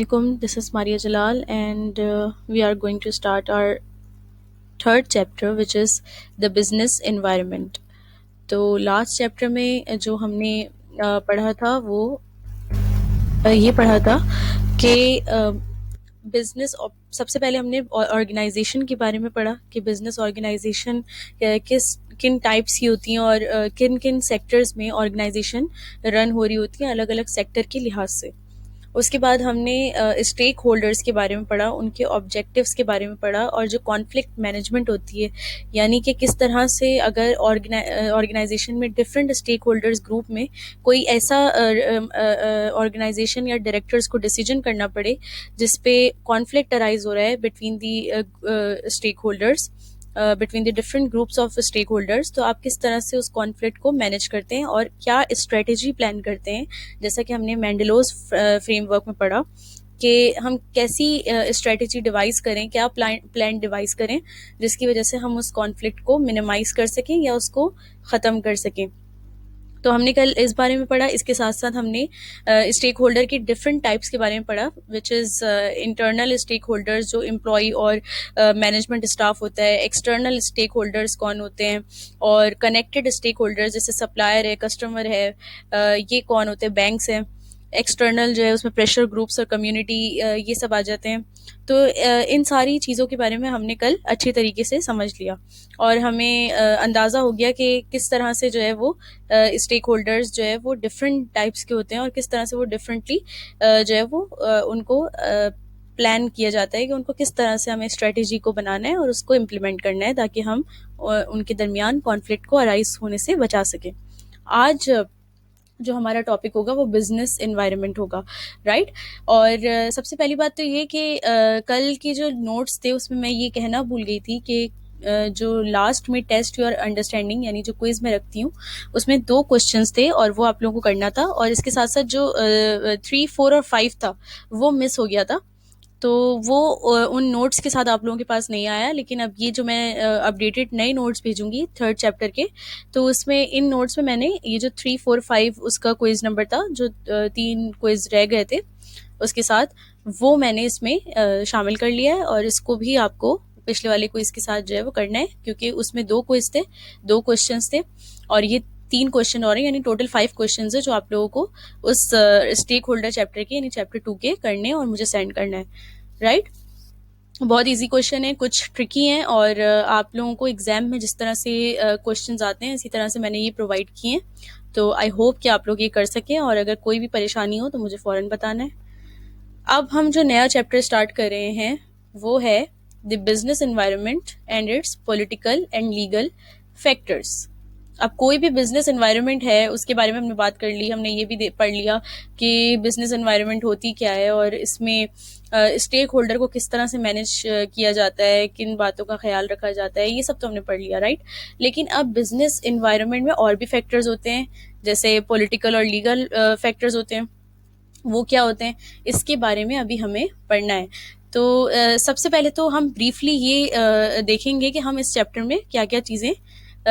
Alaikum, this is Maria Jalal, and we are going to start our third chapter, which is the business environment. तो last chapter में जो हमने पढ़ा था वो ये पढ़ा था कि बिजनेस सबसे पहले हमने ऑर्गेनाइजेशन के बारे में पढ़ा कि बिजनेस ऑर्गेनाइजेशन किस किन टाइप्स की होती हैं और किन किन सेक्टर्स में ऑर्गेनाइजेशन रन हो रही होती हैं अलग अलग सेक्टर के लिहाज से। उसके बाद हमने स्टेक होल्डर्स के बारे में पढ़ा, उनके ऑब्जेक्टिव्स के बारे में पढ़ा और जो कॉन्फ्लिक्ट मैनेजमेंट होती है, यानी कि किस तरह से अगर ऑर्गेनाइजेशन में डिफरेंट स्टेक होल्डर्स ग्रुप में कोई ऐसा ऑर्गेनाइजेशन या डायरेक्टर्स को डिसीजन करना पड़े जिस पे कॉन्फ्लिक्ट अराइज हो रहा है between the stake holders, between the different groups of stake holders, तो आप किस तरह से उस कॉन्फ्लिक्ट को मैनेज करते हैं और क्या स्ट्रेटेजी प्लान करते हैं। जैसा कि हमने मैंडेलोस फ्रेमवर्क में पढ़ा कि हम कैसी स्ट्रेटेजी डिवाइस करें, क्या प्लान डिवाइस करें जिसकी वजह से हम उस कॉन्फ्लिक्ट को मिनिमाइज कर सकें या उसको ख़त्म कर सकें। तो हमने कल इस बारे में पढ़ा। इसके साथ साथ हमने स्टेक होल्डर की डिफरेंट टाइप्स के बारे में पढ़ा, which is internal stake holders जो एम्प्लॉय और मैनेजमेंट स्टाफ होता है, एक्सटर्नल स्टेक होल्डर्स कौन होते हैं, और कनेक्टेड स्टेक होल्डर्स जैसे सप्लायर है, कस्टमर है, ये कौन होते हैं, बैंक्स हैं। एक्सटर्नल जो है उसमें प्रेशर ग्रुप्स और कम्युनिटी ये सब आ जाते हैं। तो इन सारी चीज़ों के बारे में हमने कल अच्छी तरीके से समझ लिया और हमें अंदाज़ा हो गया कि किस तरह से जो है वो स्टेक होल्डर्स जो है वो डिफरेंट टाइप्स के होते हैं और किस तरह से वो डिफरेंटली जो है वो उनको प्लान किया जाता है कि उनको किस तरह से हमें स्ट्रेटेजी को बनाना है और उसको इम्प्लीमेंट करना है ताकि हम उनके दरमियान कॉन्फ्लिक्ट को अराइज होने से बचा सकें। आज जो हमारा टॉपिक होगा वो बिजनेस एनवायरनमेंट होगा, राइट। और सबसे पहली बात तो ये कि कल के जो नोट्स थे उसमें मैं ये कहना भूल गई थी कि जो लास्ट में टेस्ट योर अंडरस्टैंडिंग यानी जो क्विज में रखती हूँ उसमें 2 क्वेश्चंस थे और वो आप लोगों को करना था, और इसके साथ साथ जो 3, 4 और 5 था वो मिस हो गया था। तो वो उन नोट्स के साथ आप लोगों के पास नहीं आया, लेकिन अब ये जो मैं अपडेटेड नए नोट्स भेजूंगी थर्ड चैप्टर के, तो उसमें इन नोट्स में मैंने ये जो 3, 4, 5 उसका क्विज नंबर था, जो 3 क्विज रह गए थे उसके साथ, वो मैंने इसमें शामिल कर लिया है और इसको भी आपको पिछले वाले क्विज के साथ जो है वो करना है, क्योंकि उसमें 2 क्विज थे, 2 क्वेश्चंस थे और ये 3 क्वेश्चन और हैं, यानी टोटल 5 क्वेश्चन है जो आप लोगों को उस स्टेक होल्डर चैप्टर के यानी चैप्टर 2 के करने और मुझे सेंड करना है, राइट। बहुत इजी क्वेश्चन है, कुछ ट्रिकी हैं और आप लोगों को एग्जाम में जिस तरह से क्वेश्चंस आते हैं इसी तरह से मैंने ये प्रोवाइड किए हैं। तो आई होप कि आप लोग ये कर सकें और अगर कोई भी परेशानी हो तो मुझे फ़ौरन बताना है। अब हम जो नया चैप्टर स्टार्ट कर रहे हैं वो है the business environment and it's political and legal factors. अब कोई भी बिजनेस एनवायरनमेंट है उसके बारे में हमने बात कर ली, हमने ये भी पढ़ लिया कि बिजनेस एनवायरनमेंट होती क्या है और इसमें स्टेक होल्डर को किस तरह से मैनेज किया जाता है, किन बातों का ख्याल रखा जाता है, ये सब तो हमने पढ़ लिया, राइट। लेकिन अब बिजनेस एनवायरनमेंट में और भी फैक्टर्स होते हैं, जैसे पॉलिटिकल और लीगल फैक्टर्स होते हैं। वो क्या होते हैं इसके बारे में अभी हमें पढ़ना है। तो सबसे पहले तो हम ब्रीफली ये देखेंगे कि हम इस चैप्टर में क्या क्या चीज़ें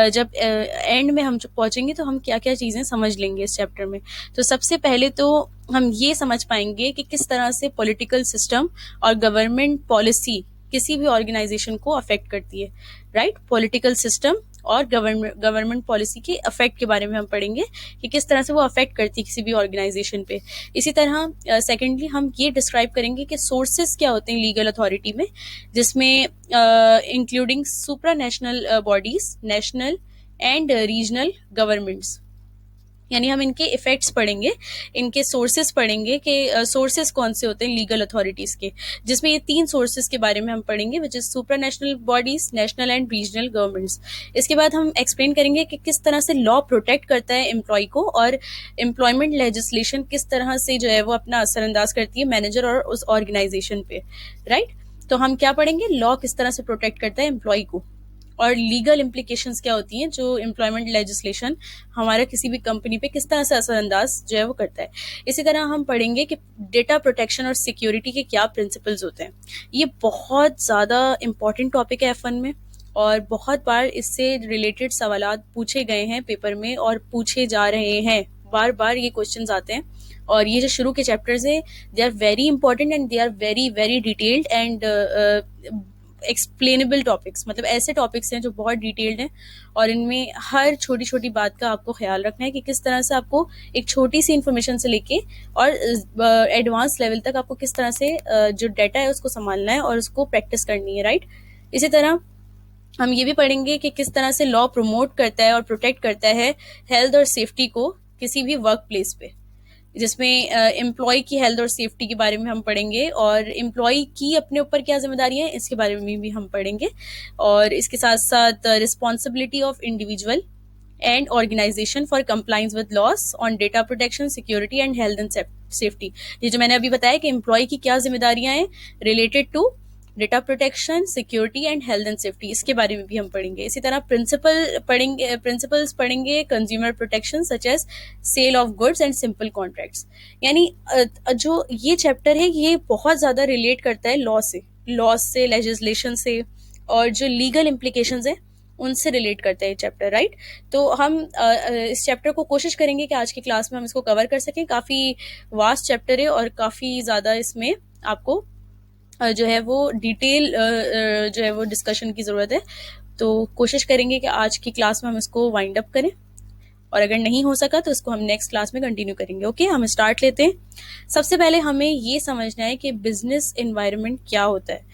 जब एंड में हम पहुंचेंगे तो हम क्या क्या चीज़ें समझ लेंगे इस चैप्टर में। तो सबसे पहले तो हम ये समझ पाएंगे कि किस तरह से पॉलिटिकल सिस्टम और गवर्नमेंट पॉलिसी किसी भी ऑर्गेनाइजेशन को अफेक्ट करती है, राइट। पॉलिटिकल सिस्टम और गवर्नमेंट पॉलिसी के अफेक्ट के बारे में हम पढ़ेंगे कि किस तरह से वो अफेक्ट करती है किसी भी ऑर्गेनाइजेशन पे। इसी तरह सेकेंडली हम ये डिस्क्राइब करेंगे कि सोर्सेज क्या होते हैं लीगल अथॉरिटी में, जिसमें including supra national bodies, national and regional governments, यानी हम इनके इफेक्ट्स पढ़ेंगे, इनके सोर्सेज पढ़ेंगे कि सोर्सेज कौन से होते हैं लीगल अथॉरिटीज़ के, जिसमें ये 3 सोर्सेज के बारे में हम पढ़ेंगे, which is supra national bodies, national and regional governments. इसके बाद हम एक्सप्लेन करेंगे कि किस तरह से लॉ प्रोटेक्ट करता है एम्प्लॉय को और एम्प्लॉयमेंट लेजिस्लेशन किस तरह से जो है वो अपना असरअंदाज करती है मैनेजर और उस ऑर्गेनाइजेशन पे, राइट। तो हम क्या पढ़ेंगे, लॉ किस तरह से प्रोटेक्ट करता है एम्प्लॉय को, और लीगल इम्प्लीकेशंस क्या होती हैं जो एम्प्लॉयमेंट लेजिस्लेशन हमारा किसी भी कंपनी पे किस तरह से असरअंदाज जो है वो करता है। इसी तरह हम पढ़ेंगे कि डेटा प्रोटेक्शन और सिक्योरिटी के क्या प्रिंसिपल्स होते हैं। ये बहुत ज़्यादा इंपॉर्टेंट टॉपिक है F1 में और बहुत बार इससे रिलेटेड सवालात पूछे गए हैं पेपर में और पूछे जा रहे हैं बार बार ये क्वेश्चंस आते हैं। और ये जो शुरू के चैप्टर्स हैं, they are very important and they are very very detailed and explainable topics, मतलब ऐसे टॉपिक्स हैं जो बहुत डिटेल्ड हैं और इनमें हर छोटी छोटी बात का आपको ख्याल रखना है कि किस तरह से आपको एक छोटी सी इन्फॉर्मेशन से लेके और एडवांस लेवल तक आपको किस तरह से जो डाटा है उसको संभालना है और उसको प्रैक्टिस करनी है, राइट। इसी तरह हम ये भी पढ़ेंगे कि किस तरह से लॉ प्रमोट करता है और प्रोटेक्ट करता है हेल्थ और सेफ्टी को किसी भी वर्क प्लेस पे, जिसमें एम्प्लॉय की हेल्थ और सेफ्टी के बारे में हम पढ़ेंगे और एम्प्लॉय की अपने ऊपर क्या जिम्मेदारी है इसके बारे में भी हम पढ़ेंगे। और इसके साथ साथ responsibility of individual and organisation for compliance with laws on data protection, security and health and safety. ये जो मैंने अभी बताया कि एम्प्लॉय की क्या जिम्मेदारियां हैं related to data protection, security and health and safety, इसके बारे में भी हम पढ़ेंगे। इसी तरह प्रिंसिपल्स पढ़ेंगे consumer protection such as sale of goods and simple contracts. यानी जो ये चैप्टर है ये बहुत ज्यादा रिलेट करता है लॉ से लेजिस्लेशन से और जो लीगल इम्प्लीकेशंस है उनसे रिलेट करता है ये चैप्टर, राइट। तो हम इस चैप्टर को कोशिश करेंगे कि आज की क्लास में हम इसको कवर कर सकें। काफी वास्ट चैप्टर है और काफी ज्यादा इसमें आपको जो है वो डिटेल जो है वो डिस्कशन की ज़रूरत है। तो कोशिश करेंगे कि आज की क्लास में हम इसको वाइंड अप करें और अगर नहीं हो सका तो इसको हम नेक्स्ट क्लास में कंटिन्यू करेंगे। ओके, हम स्टार्ट लेते हैं। सबसे पहले हमें ये समझना है कि बिजनेस एनवायरनमेंट क्या होता है।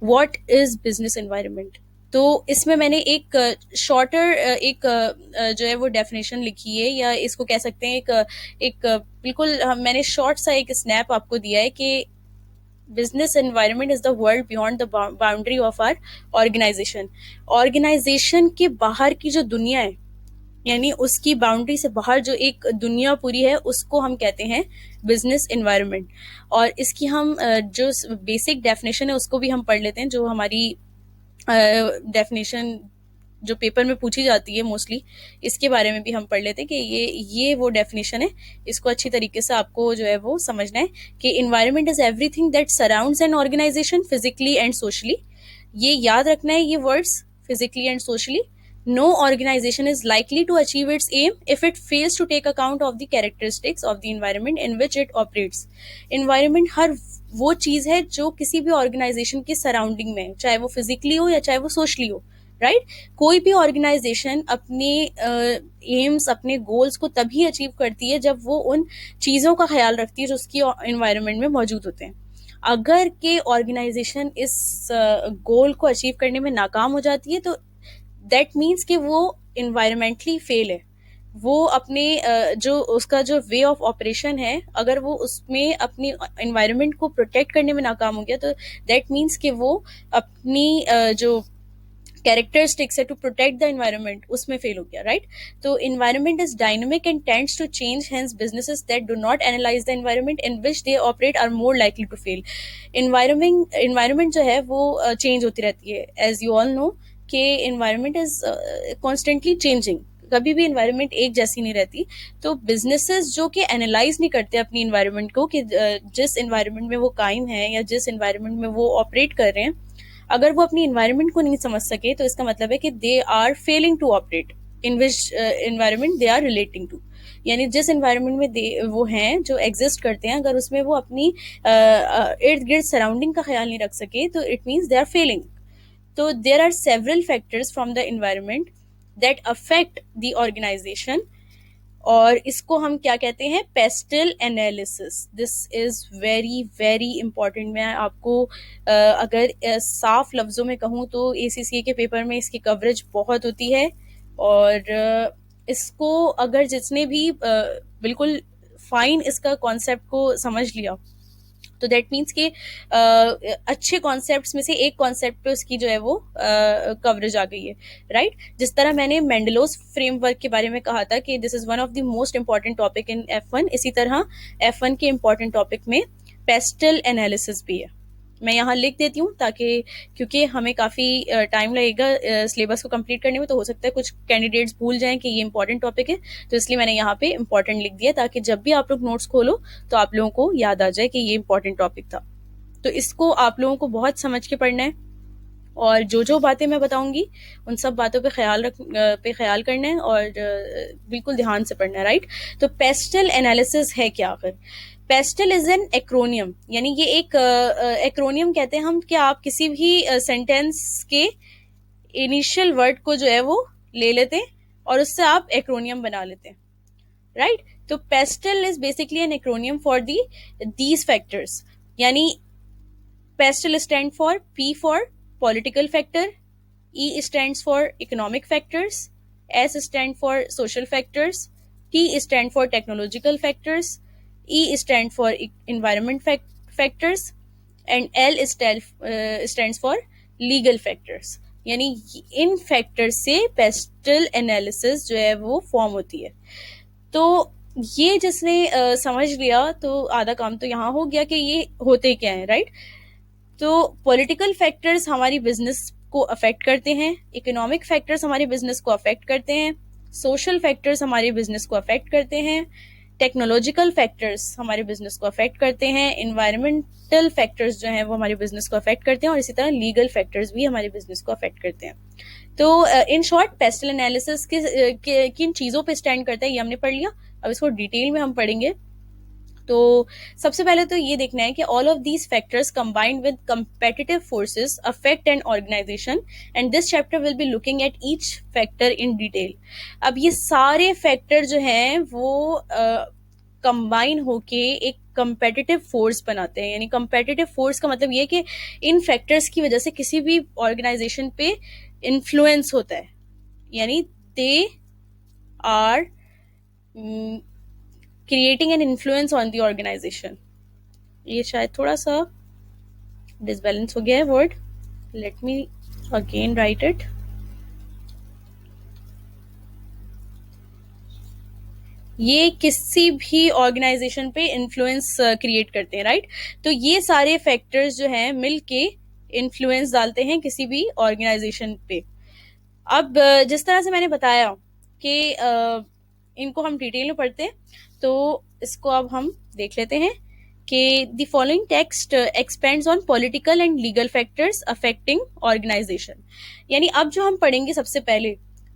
What is business environment? तो इसमें मैंने एक शॉर्टर जो है वो डेफिनेशन लिखी है, या इसको कह सकते हैं एक बिल्कुल मैंने शॉर्ट सा एक स्नैप आपको दिया है कि business environment is the world beyond the boundary of our organization। Organisation के बाहर की जो दुनिया है, यानी उसकी बाउंड्री से बाहर जो एक दुनिया पूरी है, उसको हम कहते हैं बिजनेस एनवायरनमेंट। और इसकी हम जो बेसिक डेफिनेशन है उसको भी हम पढ़ लेते हैं, जो हमारी डेफिनेशन जो पेपर में पूछी जाती है मोस्टली, इसके बारे में भी हम पढ़ लेते हैं कि ये वो डेफिनेशन है। इसको अच्छी तरीके से आपको जो है वो समझना है कि environment is everything that surrounds an organisation physically and socially. ये याद रखना है, ये words physically and socially. No organisation is likely to achieve its aim if it fails to take account of the characteristics of the environment in which it operates. Environment हर वो चीज है जो किसी भी ऑर्गेनाइजेशन की सराउंडिंग में, चाहे वो फिजिकली हो या चाहे वो सोशली हो, राइट। कोई भी ऑर्गेनाइजेशन अपने एम्स, अपने गोल्स को तभी अचीव करती है जब वो उन चीजों का ख्याल रखती है जो उसकी एनवायरनमेंट में मौजूद होते हैं। अगर के ऑर्गेनाइजेशन इस गोल को अचीव करने में नाकाम हो जाती है तो दैट मीन्स कि वो इन्वायरमेंटली फेल है। वो अपने जो उसका जो वे ऑफ ऑपरेशन है, अगर वो उसमें अपनी इन्वायरमेंट को प्रोटेक्ट करने में नाकाम हो गया तो दैट मीन्स कि वो अपनी जो कैरेक्टरिस्टिक्स है टू प्रोटेक्ट द एनवायरनमेंट उसमें फेल हो गया, राइट। तो environment is dynamic and tends to change, hence businesses that do not analyse the environment in which they operate are more likely to fail. Environment जो है वो change होती रहती है, एज यू ऑल नो कि environment is constantly changing, कभी भी environment एक जैसी नहीं रहती। तो बिजनेसेस जो कि एनालाइज नहीं करते अपनी एनवायरनमेंट को कि जिस एनवायरनमेंट में वो कायम है या जिस एनवायरनमेंट में वो ऑपरेट कर रहे हैं, अगर वो अपनी एनवायरनमेंट को नहीं समझ सके तो इसका मतलब है कि they are failing to operate in which environment they are relating to. यानी जिस एनवायरनमेंट में वो हैं, जो एग्जिस्ट करते हैं, अगर उसमें वो अपनी इर्द गिर्द सराउंडिंग का ख्याल नहीं रख सके तो it means they are failing. तो there are several factors from the environment that affect the organisation, और इसको हम क्या कहते हैं, PESTLE analysis. This is very very important. मैं आपको अगर साफ लफ्जों में कहूँ तो ACCA के पेपर में इसकी कवरेज बहुत होती है, और इसको अगर जिसने भी बिल्कुल फाइन इसका कॉन्सेप्ट को समझ लिया तो दैट मीन्स कि अच्छे कॉन्सेप्ट्स में से एक कॉन्सेप्ट पे उसकी जो है वो कवरेज आ गई है, राइट। जिस तरह मैंने मेंडलोस फ्रेमवर्क के बारे में कहा था कि this is one of the most important topic in F1, इसी तरह F1 के इंपॉर्टेंट टॉपिक में पेस्टल एनालिसिस भी है। मैं यहाँ लिख देती हूँ ताकि, क्योंकि हमें काफ़ी टाइम लगेगा सिलेबस को कंप्लीट करने में, तो हो सकता है कुछ कैंडिडेट्स भूल जाएं कि ये इंपॉर्टेंट टॉपिक है, तो इसलिए मैंने यहाँ पे इंपॉर्टेंट लिख दिया ताकि जब भी आप लोग नोट्स खोलो तो आप लोगों को याद आ जाए कि ये इंपॉर्टेंट टॉपिक था। तो इसको आप लोगों को बहुत समझ के पढ़ना है और जो बातें मैं बताऊंगी उन सब बातों पे ख्याल करना है और बिल्कुल ध्यान से पढ़ना है, राइट। तो पेस्टल एनालिसिस है क्या आखिर? पेस्टल इज एन एक्रोनियम, यानी ये एक एक्रोनियम कहते हैं हम कि आप किसी भी सेंटेंस के इनिशियल वर्ड को जो है वो ले लेते हैं और उससे आप एक्रोनियम बना लेते हैं, राइट। तो PESTLE is basically an acronym for these factors, यानी PESTLE stand for P for political factor, E stands for economic factors, S stand for social factors, T stand for technological factors, E stand for factors, and L stands for legal factors. यानी इन factors से pastel analysis जो है वो form होती है। तो ये जिसने समझ लिया तो आधा काम तो यहाँ हो गया कि ये होते क्या है, राइट। तो पॉलिटिकल फैक्टर्स हमारी बिजनेस को अफेक्ट करते हैं, इकोनॉमिक फैक्टर्स हमारे बिजनेस को अफेक्ट करते हैं, सोशल फैक्टर्स हमारे बिजनेस को अफेक्ट करते हैं, टेक्नोलॉजिकल फैक्टर्स हमारे बिजनेस को अफेक्ट करते हैं, इन्वायरमेंटल फैक्टर्स जो हैं वो हमारे बिजनेस को अफेक्ट करते हैं और इसी तरह लीगल फैक्टर्स भी हमारे बिजनेस को अफेक्ट करते हैं। तो इन शॉर्ट पेस्टल एनालिसिस किन चीज़ों पे स्टैंड करता है ये हमने पढ़ लिया। अब इसको डिटेल में हम पढ़ेंगे। तो सबसे पहले तो ये देखना है कि all of these factors combined with competitive forces affect an organisation, and this chapter will be looking at each factor in detail. अब ये सारे फैक्टर जो हैं वो कंबाइन होके एक कंपेटिटिव फोर्स बनाते हैं, यानी कंपेटिटिव फोर्स का मतलब ये कि इन फैक्टर्स की वजह से किसी भी ऑर्गेनाइजेशन पे इन्फ्लुएंस होता है, यानी they are creating an influence on the organisation. ये शायद थोड़ा सा डिसबैलेंस हो गया है word, let me again write it. ये किसी भी ऑर्गेनाइजेशन पे इन्फ्लुएंस क्रिएट करते हैं, राइट। तो ये सारे फैक्टर्स जो हैं मिलके इन्फ्लुएंस डालते हैं किसी भी ऑर्गेनाइजेशन पे। अब जिस तरह से मैंने बताया कि इनको हम डिटेल में पढ़ते हैं, तो इसको अब हम देख लेते हैं कि the following text expands on political and legal factors affecting organisation. यानी अब जो हम पढ़ेंगे सबसे पहले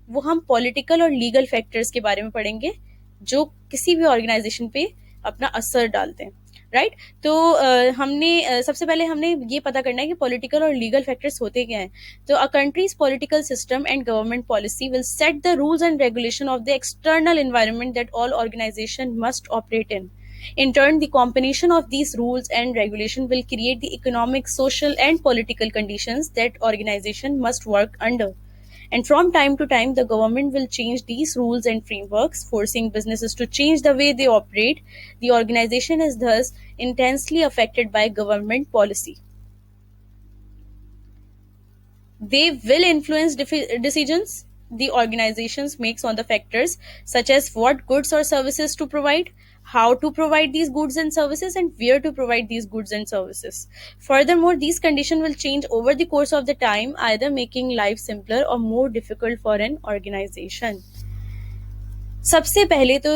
वो हम पॉलिटिकल और लीगल फैक्टर्स के बारे में पढ़ेंगे जो किसी भी ऑर्गेनाइजेशन पे अपना असर डालते हैं, राइट। तो सबसे पहले हमने ये पता करना है कि पॉलिटिकल और लीगल फैक्टर्स होते क्या हैं। तो uh countries political system and government policy will set the rules and regulation of the external environment that all organisation must operate in. In turn, the combination of these rules and regulation will create the economic, social, and political conditions that organization must work under. And from time to time, the government will change these rules and frameworks, forcing businesses to change the way they operate. The organization is thus intensely affected by government policy. They will influence decisions the organizations makes on the factors such as what goods or services to provide, how to provide these goods and services, and where to provide these goods and services. Furthermore, these conditions will change over the course of the time, either making life simpler or more difficult for an organization. सबसे पहले तो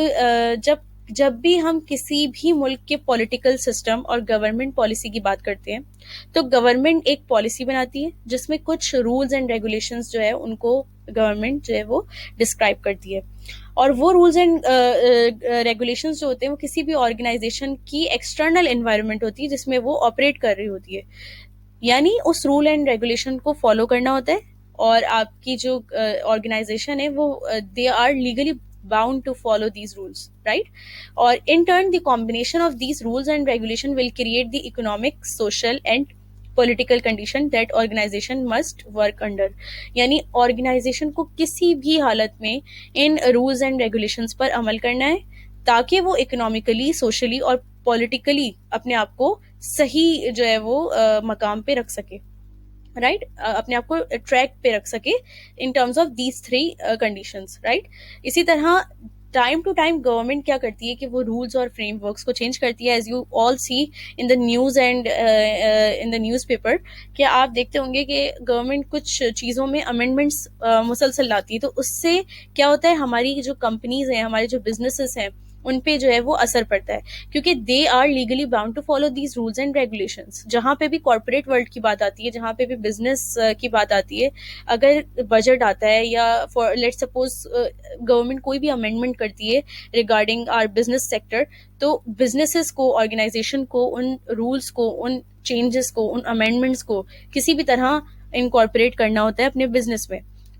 जब भी हम किसी भी मुल्क के पॉलिटिकल सिस्टम और गवर्नमेंट पॉलिसी की बात करते हैं तो गवर्नमेंट एक पॉलिसी बनाती है जिसमें कुछ रूल्स एंड रेगुलेशंस जो है उनको गवर्नमेंट जो है वो डिस्क्राइब करती है, और वो रूल्स एंड रेगुलेशंस जो होते हैं वो किसी भी ऑर्गेनाइजेशन की एक्सटर्नल एनवायरनमेंट होती है जिसमें वो ऑपरेट कर रही होती है, यानी उस रूल एंड रेगुलेशन को फॉलो करना होता है और आपकी जो ऑर्गेनाइजेशन है वो they are legally bound to follow these rules, right? Or in turn, the combination of these rules and regulation will create the economic, social, and political condition that organization must work under. यानी organization को किसी भी हालत में इन rules and regulations पर अमल करना है ताकि वो economically, socially और politically अपने आप को सही जो है वो मकाम पे रख सके, राइट, अपने आप को ट्रैक पे रख सके इन terms of these three conditions, right. इसी तरह टाइम टू टाइम गवर्नमेंट क्या करती है कि वो रूल्स और फ्रेमवर्क्स को चेंज करती है, as you all see in the news and in the newspaper कि आप देखते होंगे कि गवर्नमेंट कुछ चीज़ों में अमेंडमेंट्स मुसलसल लाती है, तो उससे क्या होता है हमारी जो कंपनीज हैं, हमारे जो बिजनेसेस हैं उन पे जो है वो असर पड़ता है, क्योंकि they are legally bound to follow these rules and regulations. जहाँ पे भी कॉर्पोरेट वर्ल्ड की बात आती है, जहाँ पे भी बिजनेस की बात आती है, अगर बजट आता है या फॉर लेट सपोज गवर्नमेंट कोई भी अमेंडमेंट करती है रिगार्डिंग आर बिजनेस सेक्टर, तो बिजनेसेस को, ऑर्गेनाइजेशन को उन रूल्स को, उन चेंजेस को, उन अमेंडमेंट्स को किसी भी तरह इनकॉर्पोरेट करना होता है अपने बिजनेस में।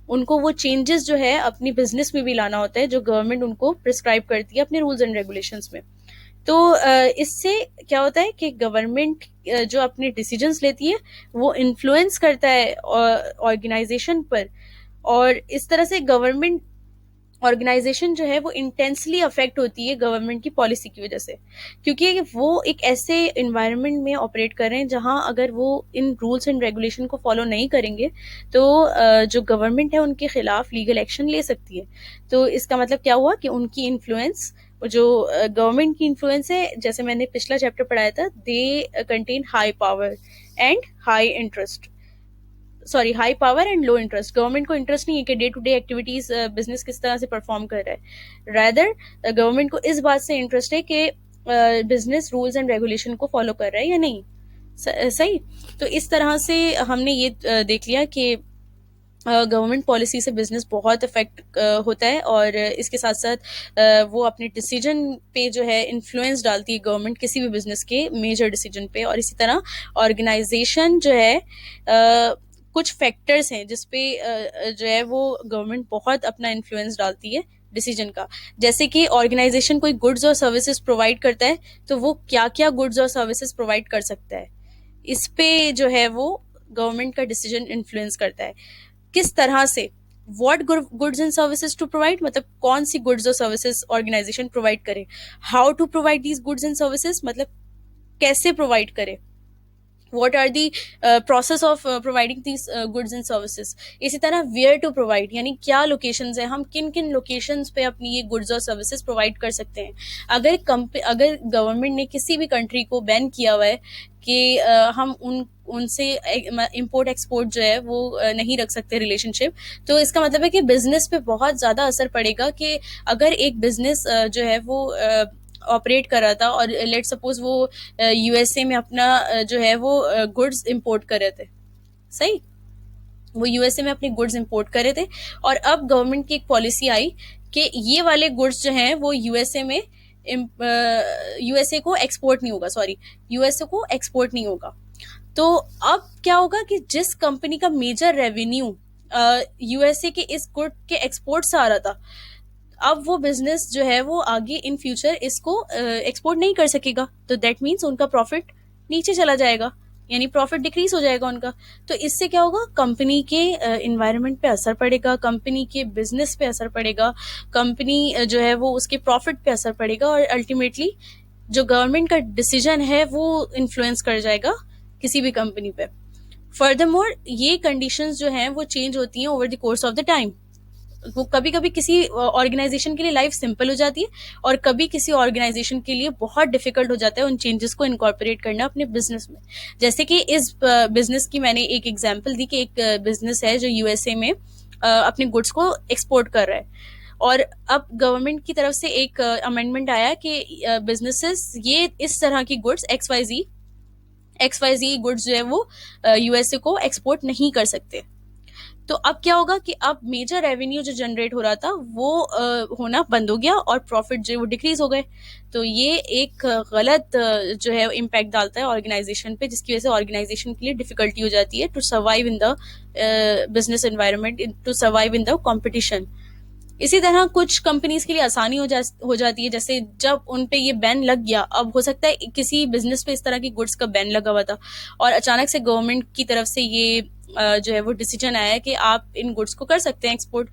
उनको वो चेंजेस जो है अपनी बिजनेस में भी लाना होता है जो गवर्नमेंट उनको प्रिस्क्राइब करती है अपने रूल्स एंड रेगुलेशंस में। तो इससे क्या होता है कि गवर्नमेंट जो अपने डिसीजंस लेती है वो इन्फ्लुएंस करता है ऑर्गेनाइजेशन पर, और इस तरह से गवर्नमेंट ऑर्गेनाइजेशन जो है वो इंटेंसली अफेक्ट होती है गवर्नमेंट की पॉलिसी की वजह से, क्योंकि वो एक ऐसे इन्वायरमेंट में ऑपरेट कर रहे हैं जहां अगर वो इन रूल्स एंड रेगुलेशन को फॉलो नहीं करेंगे तो जो गवर्नमेंट है उनके खिलाफ लीगल एक्शन ले सकती है। तो इसका मतलब क्या हुआ कि उनकी इन्फ्लुएंस, जो गवर्नमेंट की इन्फ्लुएंस है, जैसे मैंने पिछला चैप्टर पढ़ाया था, they contain high power and high interest, sorry high power and low interest. Government को इंटरेस्ट नहीं है कि day to day activities business किस तरह से परफॉर्म कर रहा है, रादर गवर्नमेंट को इस बात से इंटरेस्ट है कि बिजनेस रूल्स एंड रेगुलेशन को फॉलो कर रहा है या नहीं। सही। तो इस तरह से हमने ये देख लिया कि गवर्नमेंट पॉलिसी से बिजनेस बहुत इफेक्ट होता है, और इसके साथ साथ वो अपने डिसीजन पे जो है इन्फ्लुएंस डालती है गवर्नमेंट किसी भी बिजनेस के मेजर डिसीजन पे। और इसी तरह ऑर्गेनाइजेशन जो है कुछ फैक्टर्स हैं जिसपे जो है वो गवर्नमेंट बहुत अपना इन्फ्लुएंस डालती है डिसीजन का। जैसे कि ऑर्गेनाइजेशन कोई गुड्स और सर्विसेज प्रोवाइड करता है तो वो क्या क्या गुड्स और सर्विसेज प्रोवाइड कर सकता है, इस पे जो है वो गवर्नमेंट का डिसीजन इन्फ्लुएंस करता है। किस तरह से, what goods and services to provide, मतलब कौन सी गुड्स और सर्विसेज ऑर्गेनाइजेशन प्रोवाइड करे, how to provide these goods and services, मतलब कैसे प्रोवाइड करे, what are the process of providing these goods and services। इसी तरह where to provide, यानी क्या लोकेशंस है, हम किन किन लोकेशंस पे अपनी ये गुड्स और सर्विसेज प्रोवाइड कर सकते हैं। अगर गवर्नमेंट ने किसी भी कंट्री को बैन किया हुआ है कि हम उनसे इंपोर्ट एक्सपोर्ट जो है वो नहीं रख सकते रिलेशनशिप, तो इसका मतलब है कि बिजनेस पे बहुत ज़्यादा असर पड़ेगा। कि अगर एक बिजनेस जो है वो ऑपरेट कर रहा था और लेट सपोज वो यूएसए में अपना जो है वो गुड्स इंपोर्ट कर रहे थे, सही, वो यूएसए में अपने गुड्स इंपोर्ट कर रहे थे, और अब गवर्नमेंट की एक पॉलिसी आई कि ये वाले गुड्स जो हैं वो यूएसए में यूएसए को एक्सपोर्ट नहीं होगा, सॉरी यूएसए को एक्सपोर्ट नहीं होगा। तो अब क्या होगा कि जिस कंपनी का मेजर रेवेन्यू यूएसए के इस गुड के एक्सपोर्ट से आ रहा था, अब वो बिजनेस जो है वो आगे इन फ्यूचर इसको एक्सपोर्ट नहीं कर सकेगा, तो दैट मीन्स उनका प्रॉफिट नीचे चला जाएगा, यानी प्रॉफिट डिक्रीज हो जाएगा उनका। तो इससे क्या होगा, कंपनी के इन्वायरमेंट पे असर पड़ेगा, कंपनी के बिजनेस पे असर पड़ेगा, कंपनी जो है वो उसके प्रॉफिट पे असर पड़ेगा, और अल्टीमेटली जो गवर्नमेंट का डिसीजन है वो इन्फ्लुएंस कर जाएगा किसी भी कंपनी पे। फर्दरमोर ये कंडीशंस जो हैं वो चेंज होती हैं over the course of the time. वो कभी कभी किसी ऑर्गेनाइजेशन के लिए लाइफ सिंपल हो जाती है, और कभी किसी ऑर्गेनाइजेशन के लिए बहुत डिफिकल्ट हो जाता है उन चेंजेस को इनकॉर्पोरेट करना अपने बिजनेस में। जैसे कि इस बिजनेस की मैंने एक एग्जांपल दी कि एक बिजनेस है जो यूएसए में अपने गुड्स को एक्सपोर्ट कर रहा है, और अब गवर्नमेंट की तरफ से एक अमेंडमेंट आया कि बिजनेसेस ये इस तरह की गुड्स एक्स वाई जी गुड्स जो है वो यूएसए को एक्सपोर्ट नहीं कर सकते। तो अब क्या होगा कि अब मेजर रेवेन्यू जो जनरेट हो रहा था वो होना बंद हो गया, और प्रॉफिट जो है वो डिक्रीज हो गए। तो ये एक गलत जो है इम्पैक्ट डालता है ऑर्गेनाइजेशन पे, जिसकी वजह से ऑर्गेनाइजेशन के लिए डिफिकल्टी हो जाती है to survive in the business environment, to survive in the competition. इसी तरह कुछ कंपनीज के लिए आसानी हो जाती है, जैसे जब उन पे ये बैन लग गया, अब हो सकता है किसी बिजनेस पे इस तरह की गुड्स का बैन लगा हुआ था और अचानक से गवर्नमेंट की तरफ से ये जो है वो डिसीजन आया है कि आप इन गुड्स को कर सकते हैं एक्सपोर्ट।